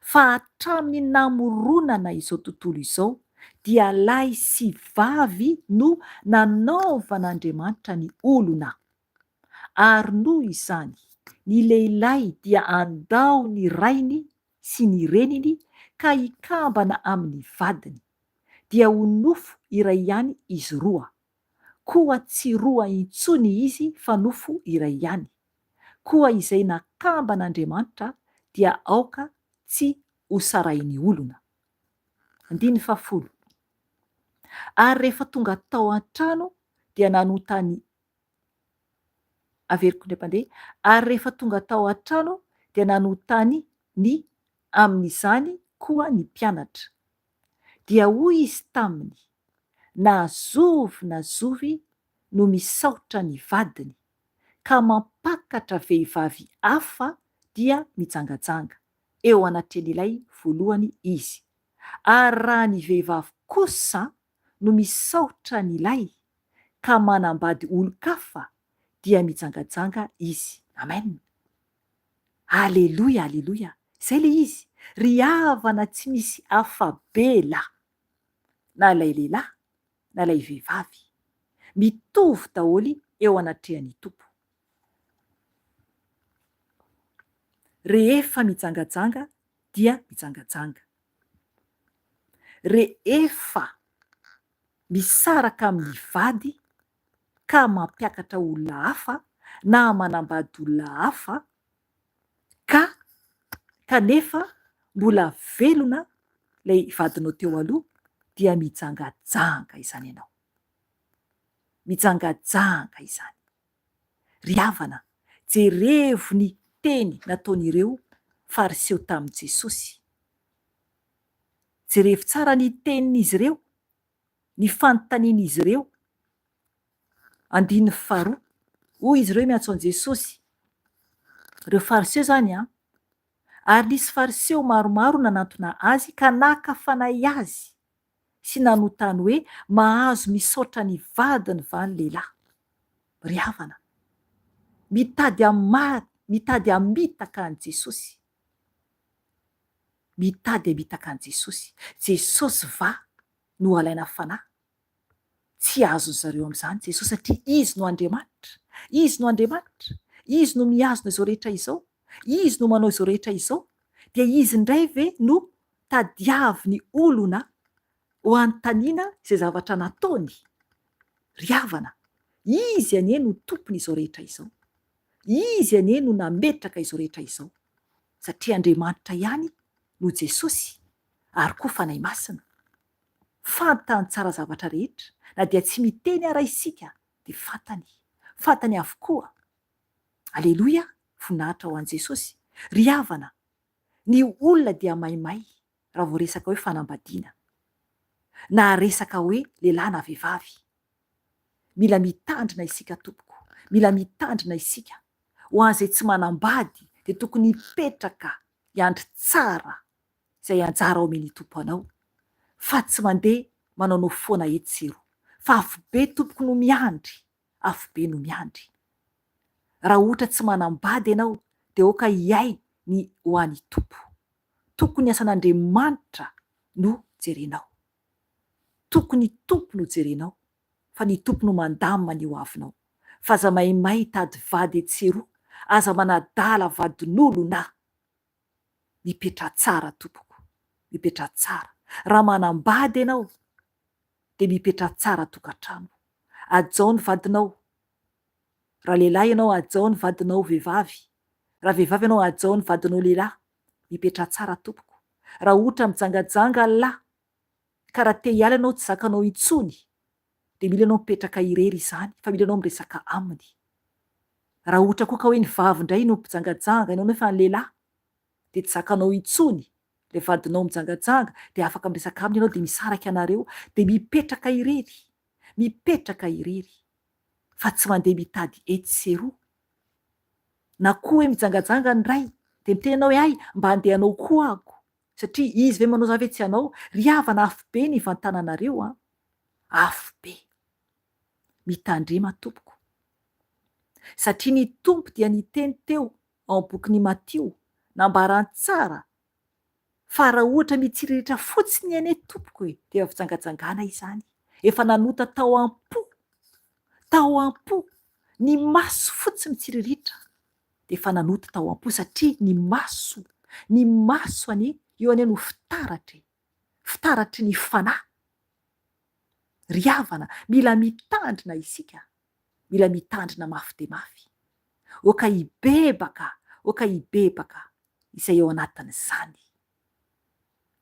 Fa hatramin'ny namoronana izao tontolo izao dia lahy sy vavy no nanaovan'Andriamanitra ny olona. Ary noho izany ny lehilahy dia andao ny rainy sy ny reniny ka hikambana amin'ny vadiny, dia ho nofo iray ihany izy roa. Koa tsy roa intsony izy fa nofo iray ihany. Koa izay nakamban'Andriamanitra dia aoka tsy hosarainy olona. 10. Ary rehefa tonga tao an-trano dia nanotany, averiko indray mpandeha, ary rehefa tonga tao an-trano dia nanotany ny amin'izany koa ny mpianatra. Dia hoy izy taminy: nazovy no misaotra ny vadiny, ka mampakatra vehivavy hafa dia mijangajanga. Eo anatin'ilay voalohany izy. Ary raha ny vehivavy kosa no misaotra ny lay ka manambady olon-kafa dia mijangajanga izy. Amen. Aleloia, aleloia. Zay le izy. Ry havana tsy misy afabela, na lay lehilahy na lay vehivavy, mitovy daholy eo anatrehan'ny Tompo. Rehefa mijangajanga dia mijangajanga. Rehefa misaraka amin'ny vady ka mampiakatra olona hafa na manambady olona hafa, kanefa mbola velona lay vadinao teo aloha, dia mijangajanga izany ianao. Mijangajanga izany. Ry havana, jerevo ny teny nataon'ireo fariseo tamin'i Jesosy. Jerevo tsara ny tenin'izy ireo, ny fanontanian'izy ireo. 15. Hoy izy ireo miantso an Jesosy, reo fariseo zany a. Ary nisy fariseo maromaro nanantona azy ka nakafanay azy sy nanotany hoe mahazo misaotra ny vadiny va ny lehilahy? Ry havana, mitady hamitaka an Jesosy. Mitady hamitaka an Jesosy. Jesosy va no alaina fanahy? Tsy azo zareo amin'izany Jesosy, satria izy no Andriamanitra. Izy no Andriamanitra. Izy no mihazona izao rehetra izao. Izy no manao izao rehetra izao. Dia izy indray ve no tadiavy ny olona ho anontaniana izay zavatra nataony? Ry havana, izy anie no tompony izao rehetra izao. Izy anie no nametraka izao rehetra izao. Satria Andriamanitra ihany no Jesosy, ary koa fanahy masina. Fantany tsara zavatra rehetra, na dia tsy miteny ara isika dia fantany avokoa. Aleloia, voninahitra ho an Jesosy. Ry havana, ny olona dia maimay raha vao resaka hoe fanambadiana, na resaka hoe lehilahy na vehivavy. Mila mitandrina isika tompoko, mila mitandrina isika. Ho an'izay tsy manambady dia tokony hipetraka hiandry tsara izay anjara omen'ny Tompo anao, fa tsy mandeha manao foana etsero, fa afobe tompoko no miandry, afobe no miandry. raha ohatra tsy manambady ianao dia oka hiay ny ho an'ny tompo. Tokony asan'Andriamanitra no jerenao, tokony tompo no jerenao, fa ny tompo no mandamina ny ho avinao. Fa aza maimay hitady vady etseroa, aza manadala vadin'olona. Mipetra tsara tompoko, mipetra tsara. Raha manambady ianao dia mipetra tsara tokantrano. Ajao ny vadinao. Raha lehilahy ianao, ajao ny vadinao vehivavy. Raha vehivavy ianao, ajao ny vadinao lehilahy. Mipetra tsara tompoko. Raha ohatra mijangajanga lahy ka raha te hiala ianao tsy zakanao intsony, dia mila ianao mipetraka irery izany, fa mila ianao miresaka aminy. Raha ohatra koa ka hoe ny vavy indray no mijangajanga, ianao nefa ny lehilahy, dia tsy zakanao intsony le vadinao mijangajanga, dia afaka miresaka aminy ianao, dia misaraka anareo, dia mipetraka irery, mipetraka irery, fa tsy mandeha mitady etseroa. Na koa hoe mijangajanga ny ray dia mitenanao hoe ay mba andehanao koa ako, satria izy ve manao zavetsy anao. Ry havana afo be ny vantananareo, afo be. Mitandrema tompoko, satria ny tompo dia niteny teo ao amin'ny bokin'ny Matio, nambarany tsara fa raha ohatra mitsiriritra fotsiny anie tompoko dia efa fijangajangana izany, efa nanota tao am-po, ny maso fotsiny mitsiriritra dia efa nanota tao am-po, satria ny maso anie eo anie no fitaratry ny fanahy. Ry havana, mila mitandrina isika, mila mitandrina mafy dia mafy. Oka hibebaka izay eo anatin'izany.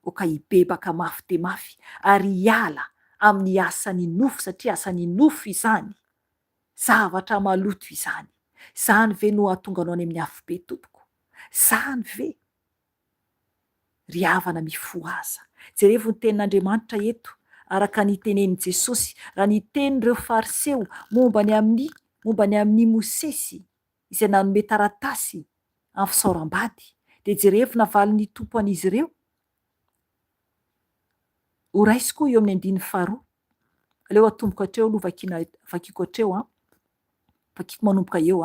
Oka hibebaka mafy dia mafy ary hiala amin'ny asan'ny nofo, satria asan'ny nofo izany, zavatra maloto izany. Izany ve no ahatonga anao any amin'ny afo be tompoko? Izany ve? Ry havana mifoha aza. Jerevy ny tenin'Andriamanitra eto, araka ny tenenin' Jesosy, raha ny tenin'ireo fariseo momba ny amin'ny Mosesy izay nanome taratasy amin'ny fisaoram-bady, dia jerevy navaliny tompo an'izy ireo. Ho raisiko eo amin'ny 2:2. Aleo atomboka hatreo aloha vakiako hatreo, vakiako manomboka eo,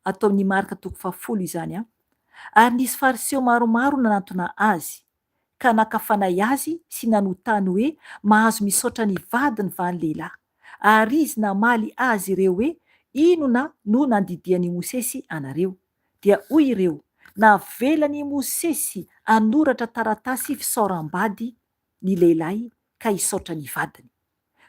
atao amin'ny Marka 10 izany. Ary nisy fariseo maromaro nanantona azy ka nakafanay azy sy nanotany hoe mahazo misaotra ny vadiny va ny lehilahy. Ary izy namaly azy ireo hoe inona no nandidian'i Mosesy anareo. Dia hoy ireo, navelany Mosesy anoratra taratasy fisaoram-bady ny lehilahy ka hisaotra ny vadiny.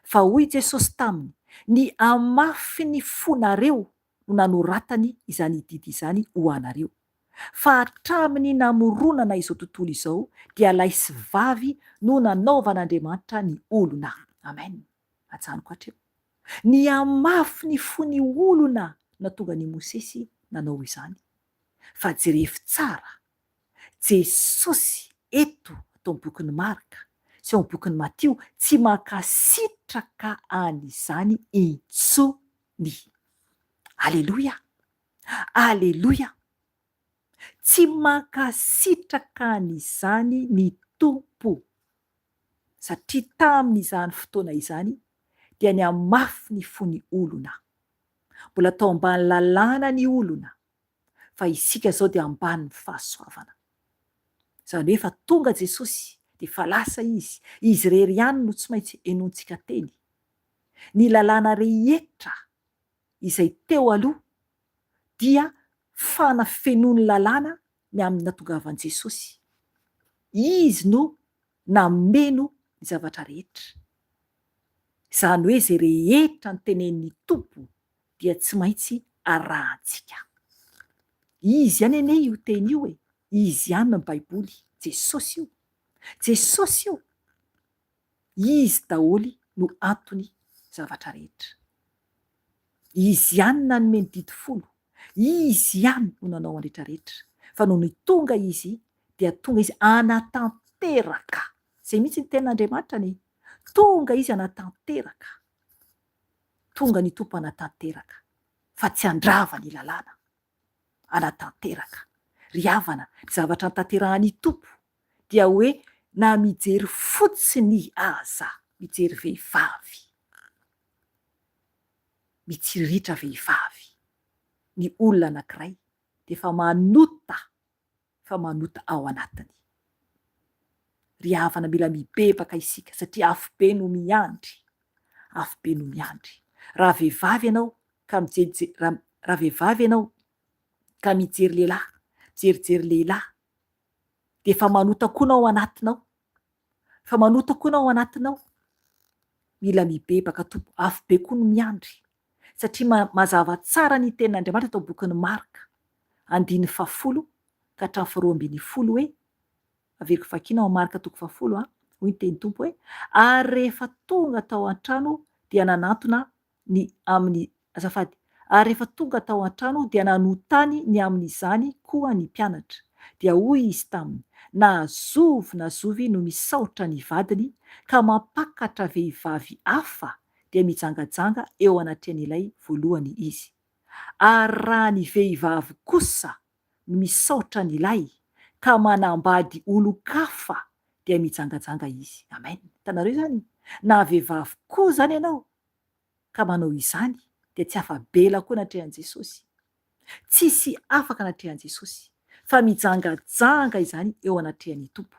Fa hoy Jesosy taminy, ny amafy ny fonareo no nanoratany izany didy izany ho anareo. Fa hatraminy namoronana izao tontolo izao dia lahy sy vavy no nanaovan'Andriamanitra ny olona. Amen. Ajanoko hatreo. Ny amafy ny fony olona natonga ny Mosesy nanao izany. Fa jerevy tsara, Jesosy eto atao amin'ny bokin'ny Marka sy ao amin'ny bokin'ny Matio tsy mankasitraka an'izany intsony. Aleloia, aleloia. Tsy mankasitraka an'izany ny tompo, satria tamin'izany fotoana izany dia ny amafy ny fony olona. Mbola tao ambany lalàna ny olona, fa isika zao dia ambany fahasoavana. Izany hoe efa tonga Jesosy dia efa lasa izy rery ihany no tsy maintsy enontsika teny. Ny lalàna rehetra izay teo aloha dia fanafenony lalàna ny amin'ny natongavan'i Jesosy. Izy no nameno ny zavatra rehetra. Izany hoe izay rehetra ny tenenin'ny tompo dia tsy maintsy arahantsika. Izy ihany anie io teny io izy ihany ny Baiboly, Jesosy io. Jesosy io. Izy daholy no antony zavatra rehetra. Izy ihany nanome ny didy folo. Izy ihany no nanao andretra rehetra. Fa noho ny tonga izy dia tonga izy anatanteraka. Izay mihitsy ny tenin'Andriamanitra ny tonga izy anatanteraka. Tonga ny tompo anatanteraka. Fa tsy andrava ny lalàna. Anatanteraka. Ry havana, ny zavatra antanterahany tompo dia hoe na mijery fotsiny aza, mijery vehivavy, mitsiriritra vehivavy, ny olona anankiray de efa manota ao anatiny. Ry havana, mila mibebaka isika satria afo be no miandry. Raha vehivavy ianao ka raha vehivavy ianao ka mijery lehilahy, mijerijery lehilahy, de efa manota koa nao anatinao. Mila mibebaka tompo, afo be koa no miandry, satria mazava tsara ny tenin'Andriamanitra tao bokin'ny Marka 10:10 ka hatramin'ny 12:10 hoe, averiko vakiana ao Marka 10:10 hoy ny teny tompo hoe, ary rehefa tonga tao an-trano dia nanantona ny amin'ny azafady, ary rehefa tonga tao an-trano dia nanontany ny amin'izany koa ny mpianatra, dia hoy izy taminy, nazovy no misaotra ny vadiny ka mampakatra vehivavy hafa dia mijangajanga eo anatrehan'ilay voalohany izy. Ary raha ny vehivavy kosa no misaotra n'ilay ka manambady olon-kafa dia mijangajanga izy. Amen. Hitanareo zany, na vehivavy koa zany ianao ka manao izany dia tsy afa-bela koa natrehan Jesosy. Tsisy afaka natrehan Jesosy, fa mijangajanga izany eo anatrehan'ny Tompo.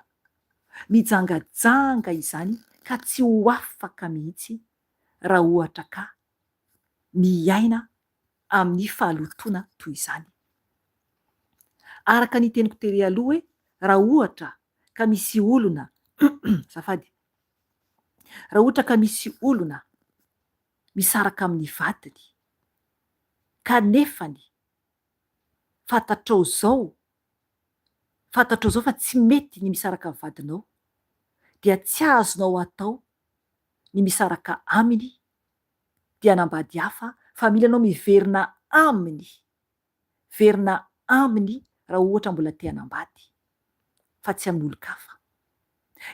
Mijangajanga izany ka tsy ho afaka mihitsy raha ohatra ka miaina amin'ny fahalotoana toy izany. Araka ny teniko tery aloha hoe, raha ohatra ka misy olona azafady, raha ohatra ka misy olona misaraka amin'ny vadiny kanefany fantatrao zao fa tsy mety ny misaraka amin'ny vadinao, dia tsy azonao atao ny misaraka aminy dia hanambady hafa, fa mila anao miverina aminy raha ohatra mbola te hanambady, fa tsy amin'ny olon-kafa.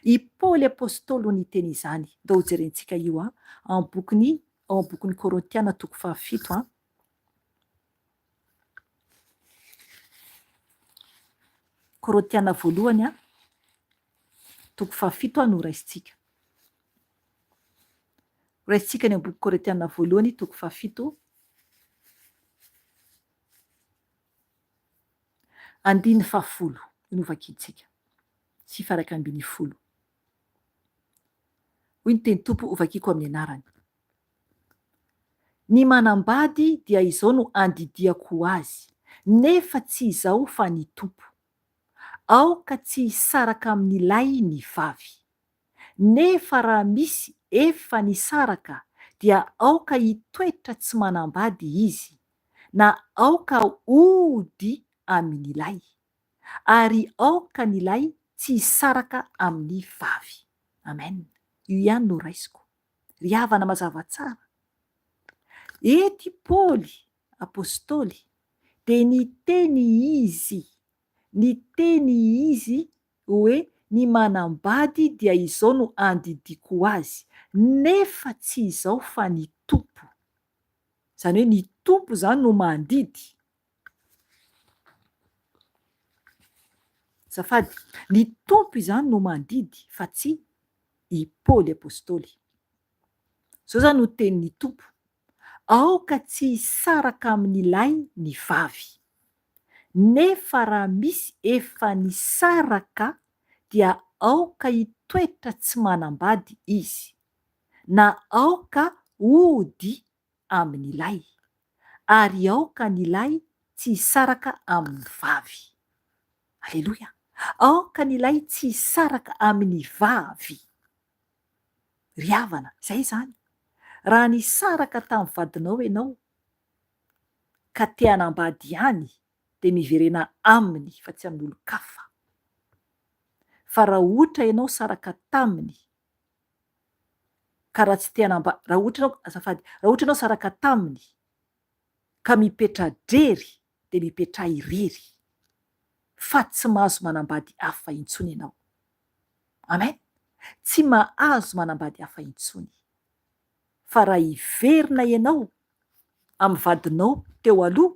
I Paoly apôstôly ny teny izany, ndao jerentsika io ao amin'ny bokin'ny Korintiana 7 Korintiana 1 7 no raisitsika. Raisitsika ny boky Korintiana 1 7 10 no vakitsika sy 10. Hoy ny teny tompo, hovakiko amin'ny anarany. Ny manambady dia izao no andidiako azy, nefa tsy izao fa ny tompo. Aoka tsy hisaraka amin'ilay ny vavy, nefa raha misy efa nisaraka dia aoka hitoetra tsy manambady izy, na aoka ody amin'ilay, ary aoka n'ilay tsy hisaraka amin'ny vavy. Amen. Io ihany no raisiko. Ry havana mazava tsara, ety Paoly apôstôly de niteny izy hoe ny manambady dia izao no andidiko azy, nefa tsy izao fa ny tompo. Zany hoe ny tompo zany no mandidy. Zafady, ny tompo izany no mandidy fa tsy i Paoly apôstôly. Zao zany no tenin'ny tompo, aoka tsy hisaraka amin'ilay ny vavy, nefa raha misy efa nisaraka dia aoka hitoetra tsy manambady izy, na aoka ody amin'ilay, ary aoka n'ilay tsy hisaraka amin'ny vavy. Aleloia. Aoka n'ilay tsy hisaraka amin'ny vavy. Ry havana, zay zany. Raha nisaraka tamin'ny vadinao ianao ka te hanambady ihany, de miverena aminy fa tsy amin'ny olon-kafa. Fa raha ohatra ianao saraka taminy ka raha tsy te hanambady, raha ohatra ianao saraka taminy ka mipetra-drery de mipetra irery, fa tsy mahazo manambady hafa intsony ianao. Amen. Tsy mahazo manambady hafa intsony. Fa raha hiverina ianao amin'ny vadinao teo aloha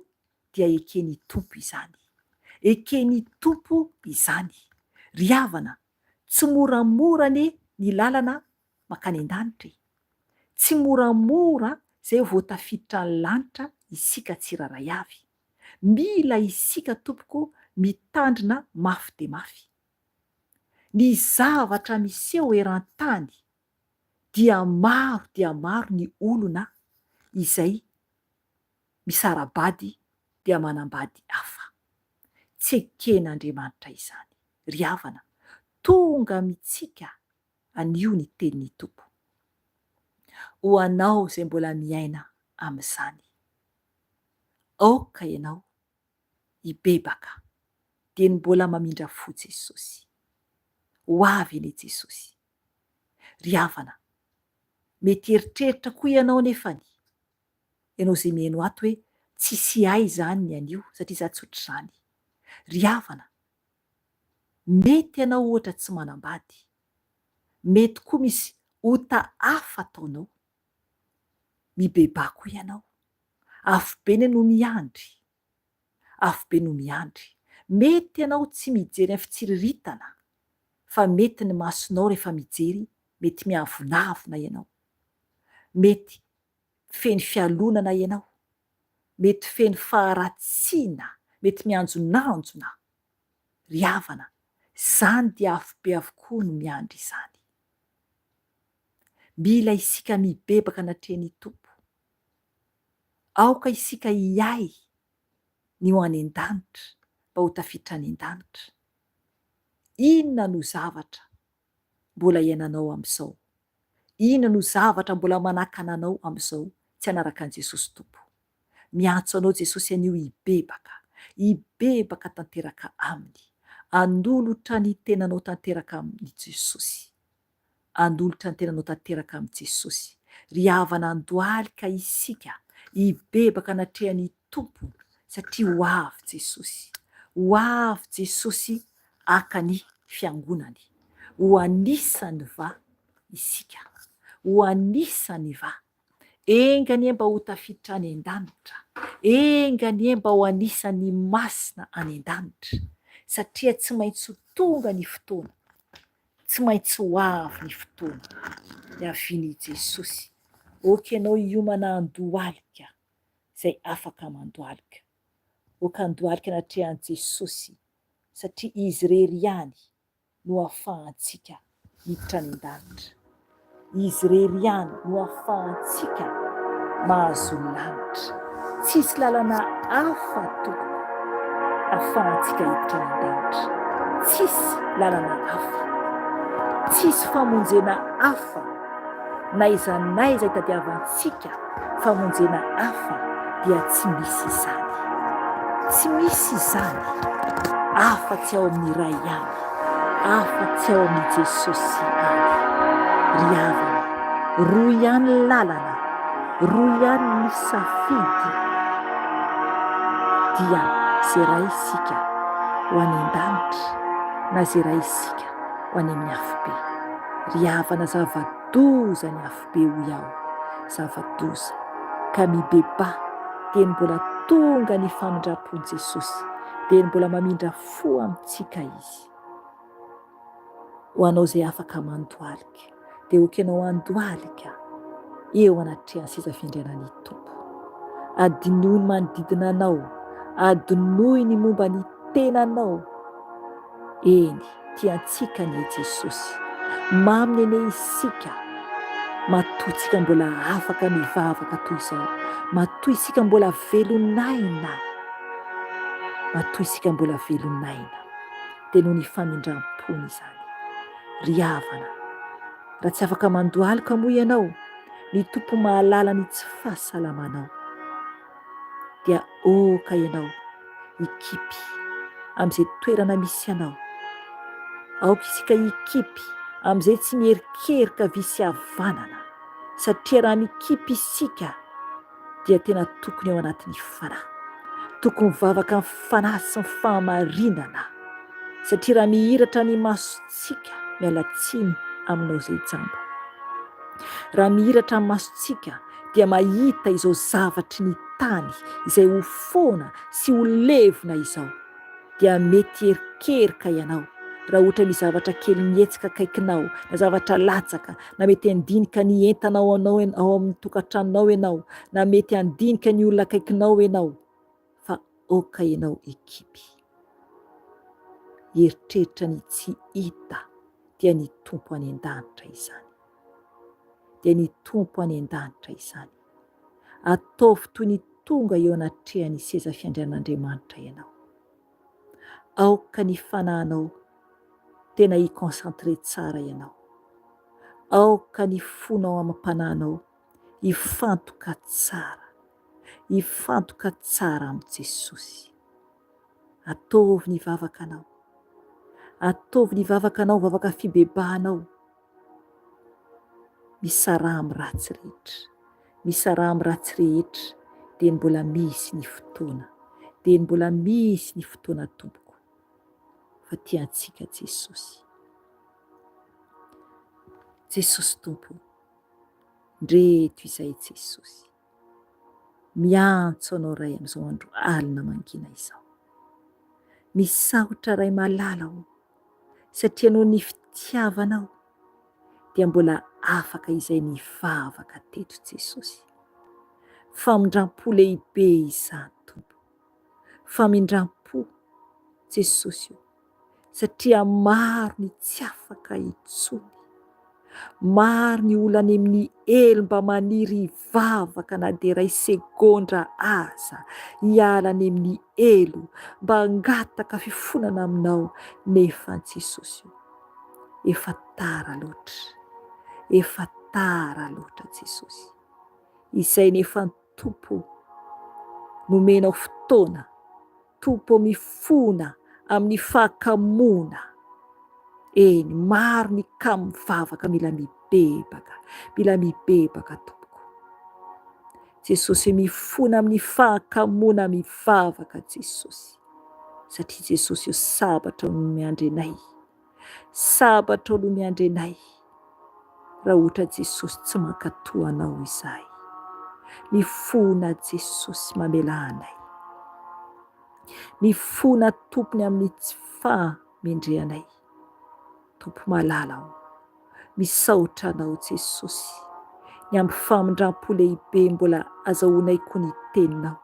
dia eken'ny tompo izany. Eken'ny tompo izany. Ry havana, tsy moramora ny lalana makany an-danitra. Tsy moramora zay voatafiditra ny lanitra isika tsiraray avy. mila isika tompoko mitandrina mafy de mafy. Ny zavatra miseho eran-tany dia maro ny olona izay misarabady dia manambady hafa. Tsy eken'Andriamanitra izany. Ry havana, tonga mitsika anio ny tenin'ny Tompo. Ho anao izay mbola miaina amin'izany, aoka ianao hibebaka dia ny mbola mamindra fo Jesosy. Ho avy anie Jesosy. Ry havana, mety eritreritra koa ianao nefany, ianao izay mihaino ato hoe tsisy ahy izany ny anio satria za tsotra izany. Ry havana, mety ianao ohatra tsy manambady, mety koa misy ota hafa ataonao, mibebako ianao, afo be no miandry, afo be no miandry. Mety ianao tsy mijery amin'ny fitsiriritana, fa mety ny masonao rehefa mijery mety miavonavona ianao, mety feny fialonana ianao, mety feny faharatsiana, mety mianjonanjona. Ry havana, izany dia afo be avokoa no miandry izany. Mila isika mibebaka anatrehan'ny Tompo. Aoka isika hiay ny ho any an-danitra mba ho tafiditra any an-danitra. Inona no zavatra mbola iainanao amin'izao? Inona no zavatra mbola manakana anao amin'izao tsy hanaraka an'i Jesosy Tompo? Miantso anao Jesosy anio hibebaka tanteraka aminy. Andolotra ny tenanao tanteraka amin'ny Jesosy. Andolotra ny tenanao tanteraka amin'ny Jesosy. Ry havana, andohalika isika hibebaka anatrehan'ny Tompo satria ho avy Jesosy. Ho avy Jesosy haka ny fiangonany. Ho anisany va isika. Ho anisany va. Engany mba ho tafiditra any an-danitra. Engany mba ho anisany masina any an-danitra. Satria tsy maintsy ho tonga ny fotoana. Tsy maintsy ho avy ny fotoana. Niavian'i Jesosy. Oka ianao hiomana andohalika izay afaka mandohalika. Oka andohalika anatrehan'i Jesosy satria izy irery ihany no ahafahantsika miditra any an-danitra. Izy irery ihany no ahafahantsika mahazo lanitra. Tsisy lalana hafa tompoko ahafahantsika hiditra any an-danitra. Tsisy lalana hafa. Tsisy famonjena hafa naiza hitadiavantsika famonjena hafa dia tsy misy izany. Tsy misy izany. Afa-tsy ao amin'ny iray ihany. Afa-tsy ao amin'ny Jesosy ihany. Ry havana, roa ihany lalana, roa ihany ny safidy dia zay raha isika ho any an-danitra na zay raha isika ho any amin'ny afobe. Ry havana, zava-doza ny afobe ho iaho, zava-doza. Ka mibeba dia mbola tonga ny famindram-pon'i Jesosy, dia mbola mamindra fo amintsika izy. Ho anao izay afaka mandohalika, dia oka ianao andohalika eo anatrehany seza findrianan'ny Tompo. Adinoy ny manodidina anao, adinoy ny momba ny tenanao. Eny, tiantsika ny Jesosy. Maminy anie isika, matoa isika mbola afaka mivavaka toy izao. Matoa isika mbola velonaina. Matoa isika mbola velonaina. Dia noho ny famindram-pony izany. Ry havana, raha tsy afaka mandohalika moa ianao, ny Tompo mahalala ny tsy fahasalamanao, dia oka ianao hikipy amin'izay toerana misy ianao. Aoka isika hikipy amin'izay tsy miherikerika visy havanana, satria raha mikipy isika dia tena tokony ao anatin'ny fanahy. Tokony mivavaka amin'ny fanahy sy ny fahamarinana, satria raha mihiratra ny masontsika miala tsiny aminao izay jamba. Raha mihiratra ny masontsika dia mahita izao zavatry ny tany izay ho foana sy ho levona izao, dia mety herikerika ianao. Raha ohatra misy zavatra kely mietsika akaikinao, na zavatra latsaka, na mety handinika ny entanao ao amin'ny tokantranonao ianao, na mety handinika ny olona akaikinao ianao, fa oka ianao ekipy, eritreritra ny tsy hita dia ny tompo any an-danitra izany, dia ny tompo any an-danitra izany. Ataovy toy ny tonga eo anatrehan'ny seza fiandrian'Andriamanitra ianao. Aoka ny fanahinao tena hiconcentre tsara ianao. Aoka ny fonao amam-panahinao hifantoka tsara, hifantoka tsara amin'ny Jesosy. Ataovy ny vavakanao, ataovy ny vavakanao, vavaka fibebahanao, misaraha amin'ny ratsy rehetra, misaraha amin'ny ratsy rehetra, dia mbola misy ny fotoana, dia mbola misy ny fotoana tompoko fa tiantsika Jesosy. Jesosy tompo, ndreto izay Jesosy, miantso anao ray amin'izao andro alina mangina izao. Misaotra ray malala aho satria noho ny fitiavanao dia mbola afaka izay ny vavaka teto Jesosy. Famindram-po lehibe izany tompo, famindram-po Jesosy io, satria maro ny tsy afaka intsony, maro ny olana amin'ny elo mba maniry hivavaka na dia iray segondra aza, hiala any amin'ny elo mba hangataka fifonana aminao, nefa Jesosy io efa tara loatra, efa tara loatra Jesosy. Izay nefa tompo nomenao fotoana, tompo mifona amin'ny fahakamoana. Eny, maro ny kamo mivavaka mila mibebaka tompoko. Jesosy mifona amin'ny fahakamoana mivavaka Jesosy, satria Jesosy io sabatra no miandry anay, sabatra no miandry anay. Raha ohatra Jesosy tsy mankatoa anao izahay, mifona Jesosy mamela anay, mifona tompony amin'ny tsy famendrehanay. Tompo malala aho, misaotra anao Jesosy, ny amin'ny famindram-po lehibe mbola azahoanay koa ny teninao,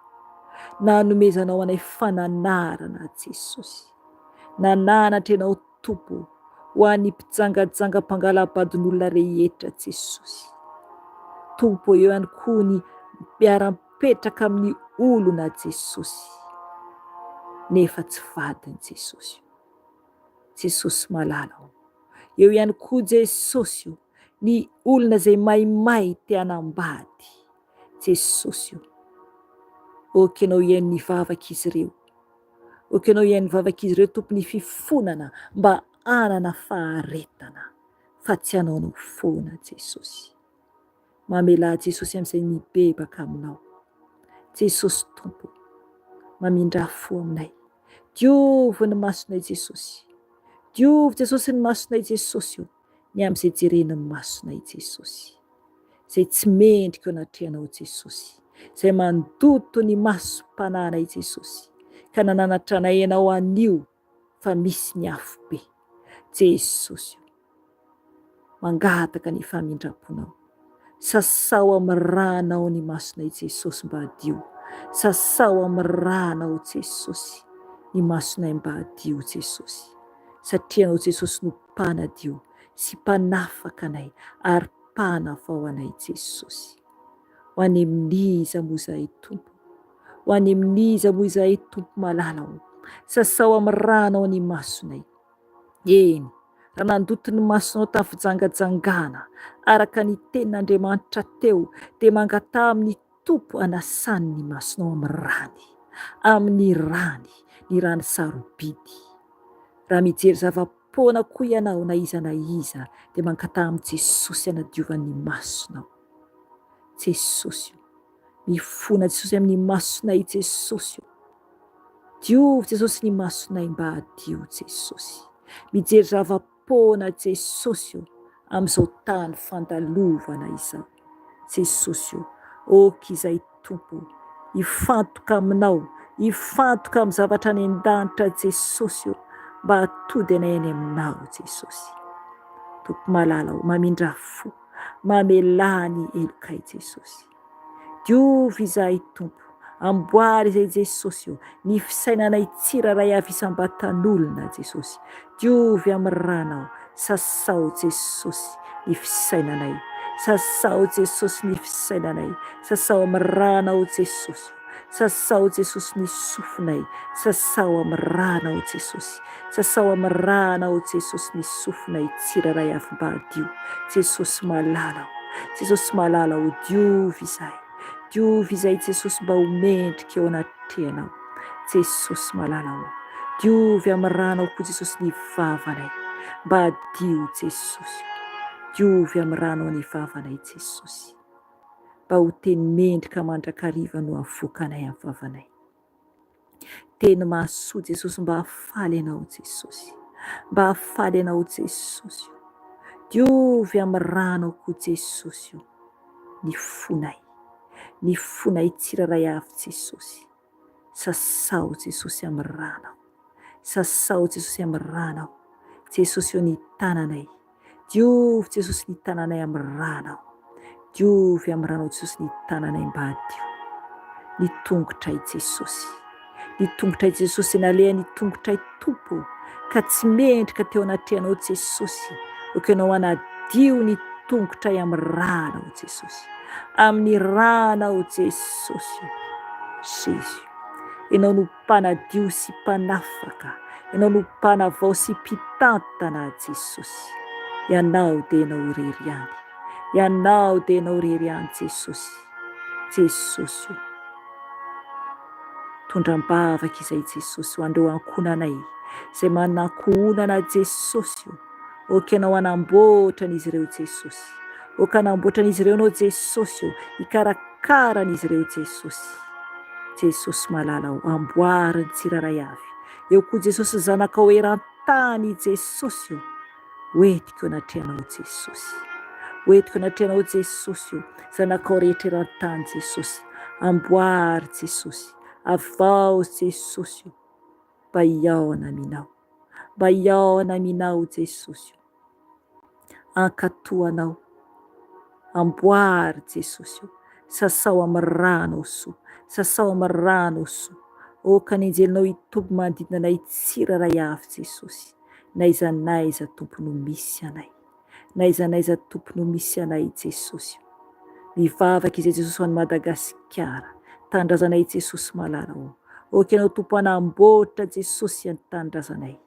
nanomezanao anay fananarana Jesosy, nananatra ianao tompo ho an'ny mpijangajanga mpangalabadin'olona rehetra Jesosy. Tompo eo ihany koa ny miara-mipetraka amin'ny olona Jesosy, nefa tsy vadiny Jesosy. Jesosy malala aho, eo ihany koa Jesosy io ny olona izay maimay te hanambady Jesosy io. Okanao ihaino ny vavaka izy ireo, okanao ihaino ny vavaka izy ireo tompony fifonana mba hanana faharetana, fa tsy hanaonao foana Jesosy. Mamela Jesosy amin'izay mibebaka aminao. Jesosy tompo, mamindra fo aminay. Diovy ny masonay Jesosy, diovy Jesosy ny masonay Jesosy io, ny amin'izay jeren'ny masonay Jesosy, izay tsy mendrika eo anatrehanao Jesosy, izay mandoto ny masom-panahinay Jesosy, ka nananatra anay ianao anio fa misy ny afo be. Jesosy io, mangataka ny famindram-ponao, sasao amin'ny ranao ny masonay Jesosy mba hadio, sasao amin'ny ranao Jesosy ny masonay mba hadio Jesosy, satria anao Jesosy no mpanadio sy mpanafaka anay ary mpanavao anay Jesosy. Ho any amin'iza moa izahay tompo, ho any amin'iza moa izahay tompo malala ho, sasao amin'ny ranao ny masonay. Eny, raha nandoto ny masonao tamin'ny fijangajangana araka ny tenin'Andriamanitra teo, dia mangata amin'ny tompo hanasany ny masonao amin'ny rany, ny rany sarobidy. Raha mijery zava-poana koa ianao na iza, dia mangata amin'ny Jesosy hanadiovan'ny masonao. Jesosy io, mifona Jesosy amin'ny masonay Jesosy io, diovy Jesosy ny masonay mba hadio Jesosy. Mijery zava-poana Jesosy io amin'izao tany fandalovana izao. Jesosy io, oka izay tompo, hifantoka aminao, hifantoka amin'ny zavatra any an-danitra Jesosy io, mba hatody anay any aminao Jesosy. Tompo malala ho, mamindra fo, mamelany elokay Jesosy. Diovy izahay tompo amboary izay Jesosy io ny fisainanay tsiraray avy isam-batan'olona Jesosy, diovy amin'ny ranao, sasao Jesosy ny fisainanay, sasao Jesosy ny fisainanay, sasao amin'ny ranao Jesosy, sasao Jesosy ny sofinay, sasao amin'ny ranao Jesosy, sasao amin'ny ranao Jesosy ny sofinay tsiraray avy mba hadio. Jesosy malala, Jesosy malala ho diovy izay, diovy izay Jesosy mba ho mendrika eo anaty tenao. Jesosy malala ho diovy amin'ny ranao koa Jesosy ny vavanay mba hadio Jesosy, diovy amin'ny ranao ny vavanay Jesosy mba ho teny mendrika mandrakariva no avoakanay amin'ny vavanay. Teny mahasoa Jesosy mba hafaly anao Jesosy, mba hafaly anao Jesosy, diovy amin'ny ranao koa Jesosy io ny fonay tsiraray avy Jesosy, sasao Jesosy amin'ny ranao, sasao Jesosy amin'ny ranao, Jesosy io ny tananay, diovy Jesosy ny tananay amin'ny ranao, diovy amin'ny ranao Jesosy ny tananay mba hadio. Ny tongotray Jesosy, ny tongotray Jesosy naleha ny tongotray tompo ka tsy mendrika teo anaty anao Jesosy, okanao anadio ny tongotray amin'ny ranao Jesosy, amin'ny ranao Jesosy. Jésus, ianao no mpanadio sy mpanafaka, ianao no mpanavao sy mpitantana Jesosy. Ianao dia ianao irery ihany, ianao dia ianao irery ihany Jesosy. Jesosy tondram-bavaka izay Jesosy ho andreo ankonanay izay manankohonana Jesosy io, oka ianao anamboatra an'izy ireo Jesosy, oka anamboatra an'izy ireo anao Jesosy io, hikarakara an'izy ireo Jesosy. Jesosy malala ho amboariny tsiraray avy eo koa Jesosy zanakao eran-tany Jesosy io, hoentiko anaty anao Jesosy, hoentiko anaty anao Jesosy io, zanakao rehetra eran-tany Jesosy, amboary Jesosy, avao Jesosy io, mba hiaona aminao, mba hiaona aminao Jesosy io, ankatoanao, amboary Jesosy io, sasao amin'ny rano soa, sasao amin'ny rano soa, oka ny anjelinao hitombo manodidina anay tsiraray avy Jesosy, naiza naiza tompo no misy anay, naiza naiza tompo no misy anay Jesosy. Mivavaka izay Jesosy ho an'i Madagasikara, tandrazanay Jesosy malala ho, oka ianao tompo anamboatra Jesosy any tandrazanay,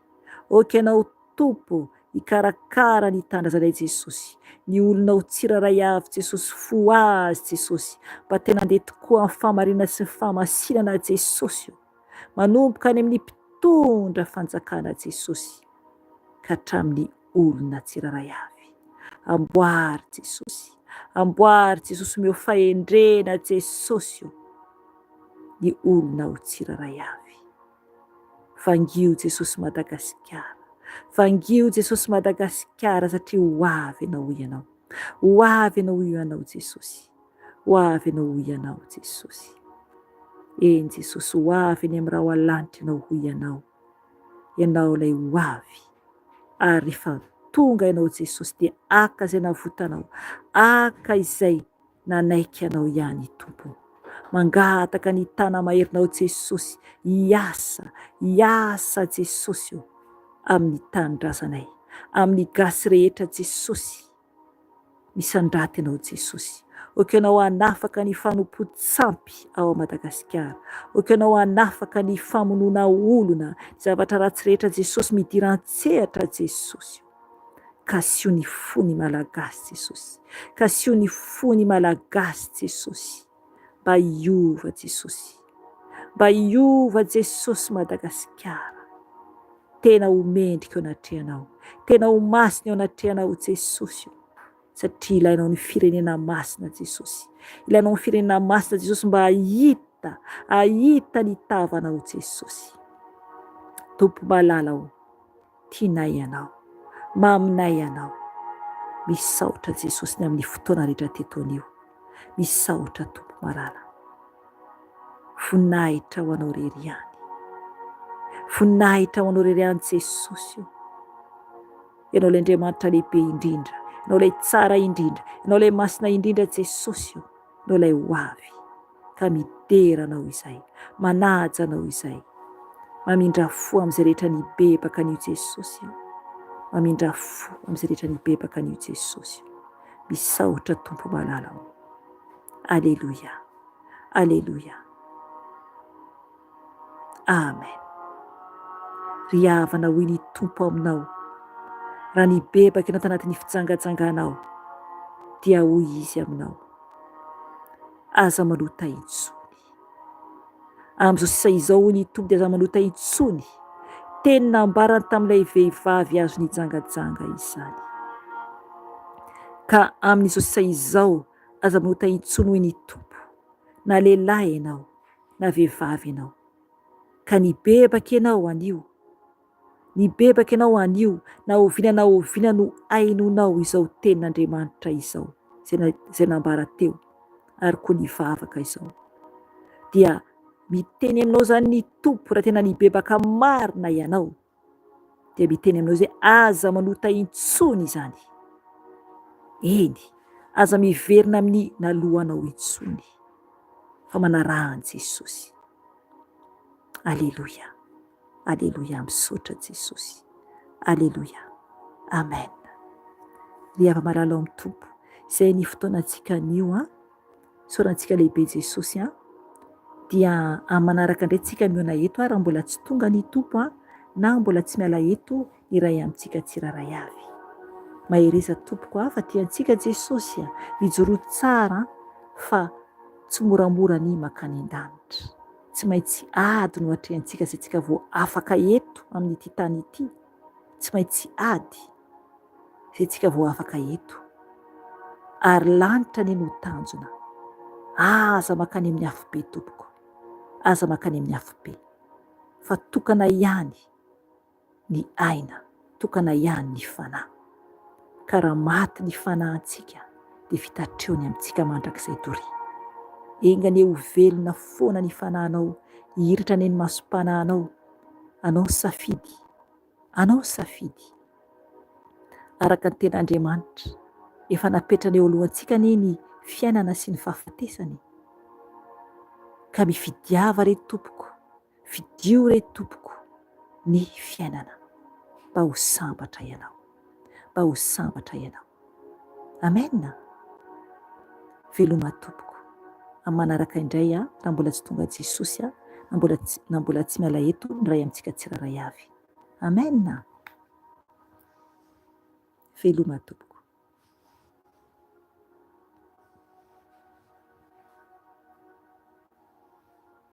oka ianao tompo hikarakara ny tandrazanay Jesosy, ny olonao tsiraray avy Jesosy fo azy Jesosy, mba tena handeha tokoa amin'ny famarinana sy ny fahamasinana Jesosy io, manomboka any amin'ny mpitondra fanjakana Jesosy ka hatramin'ny olona tsiraray avy. Amboary Jesosy, amboary Jesosy omeo fahendrena Jesosy io, ny olona ho tsiraray avy. Vangio Jesosy Madagasikara, vangio Jesosy Madagasikara satria ho avy ianao ianao, ho avy ianao ianao Jesosy, ho avy ianao ianao Jesosy. Eny Jesosy ho avy eny amin'ny raha ho alanitra ianao ho ianao ilay ho avy, ary rehefa tonga ianao Jesosy dia aka izay navotanao, aka izay nanaiky ianao ihany tompo, mangataka ny tana maherinao Jesosy, hiasa Jesosy io amin'ny tanindrazanay, amin'ny gasy rehetra Jesosy, misandraty ianao Jesosy, oka ianao hanafaka ny fanompo-tsampy ao Madagasikara, oka ianao hanafaka ny famonoana olona, zavatra ratsy rehetra Jesosy midiran-tsehatra Jesosy, ka asio ny fony malagasy Jesosy, ka asio ny fony malagasy Jesosy, mba hiova Jesosy, mba hiova Jesosy Madagasikara, tena ho mendrika eo anaty anao, tena ho masina eo anaty anao Jesosy, satria ilainao ny firenena masina Jesosy, ilainao ny firenena masina Jesosy mba hahita ny tavanao Jesosy. Tompo malala ho, tianay ianao, maminay ianao, misaotra Jesosy ny amin'ny fotoana rehetra teto anio, misaotra Tompo malala, voninahitra ho anao irery ihany, voninahitra ho anao irery ihany Jesosy io, ianao ilay Andriamanitra lehibe indrindra, ianao ilay tsara indrindra, ianao ilay masina indrindra Jesosy io, ianao ilay ho avy, ka miterana ao izay, manaja anao izay, mamindra fo amin'izay rehetra nibebaka an'io Jesosy io, mamindra fo amin'izay rehetra nibebaka an'io Jesosy io. Misaotra Tompo malala ao. Alleluia, alleluia, amen. Ry havana hoy ny Tompo aminao, raha nibebaka ianao tanatin'ny fitsangatsanganao, dia hoy izy aminao, aza manota intsony. Amin'izao sisa izao hoy ny Tompo dia aza manota intsony. Teny nambarany tamin'ilay vehivavy azo nijangajanga izany. Ka amin'izao sisa izao aza manota intsony hoy ny Tompo, na lehilahy ianao na vehivavy ianao, ka nibebaka ianao an'io, nibebaka ianao an'io, na oviana no ainonao izao tenin'Andriamanitra izao, izay nambara teo, ary koa nivavaka izao, dia miteny aminao zany ny Tompo, raha tena nibebaka marina ianao, dia miteny aminao zay aza manota intsony izany. Eny, aza miverina amin'ny nalohanao intsony, fa manarahany Jesosy. Alleluia, alleluia, misaotra Jesosy. Alleluia, amen. Ry hava malala ao amin'ny Tompo, izay ny fotoanantsika anio, sorantsika lehibe Jesosy, dia amin'ny manaraka indray tsika miona eto, raha mbola tsy tonga ny Tompo, na mbola tsy miala eto iray amintsika tsiraray avy. Mahireza Tompoko fa tiantsika Jesosy mijoro tsara, fa tsy moramora ny makany an-danitra. Tsy maintsy ady no atrehantsika izay tsika vao afaka eto amin'ity tany ity. Tsy maintsy ady izay tsika vao afaka eto. Ary lanitra ny no tanjona. Aza makany amin'ny afo be Tompoko. Aza makany amin'ny afo be. Fa tokana ihany ny aina, tokana ihany ny fanahy. Ka raha maty ny fanahintsika dia fitatrehony amintsika mandrakizay dory. Engany ho velona foana ny fanahinao, hiritra ny masom-panahinao. Anao safidy, anao safidy. Araka ny ten'Andriamanitra, efa napetrany eo alohantsika ny fiainana sy ny fahafatesany. Ka mifidiava re Tompoko, fidio re Tompoko ny fiainana, mba ho sambatra ianao, mba ho sambatra ianao. Amen. Veloma Tompoko. Amin'ny manaraka indray, raha mbola tsy tonga Jesosy, na mbola tsy miala eto ny ray amintsika tsiraray avy. Amen. Veloma Tompoko.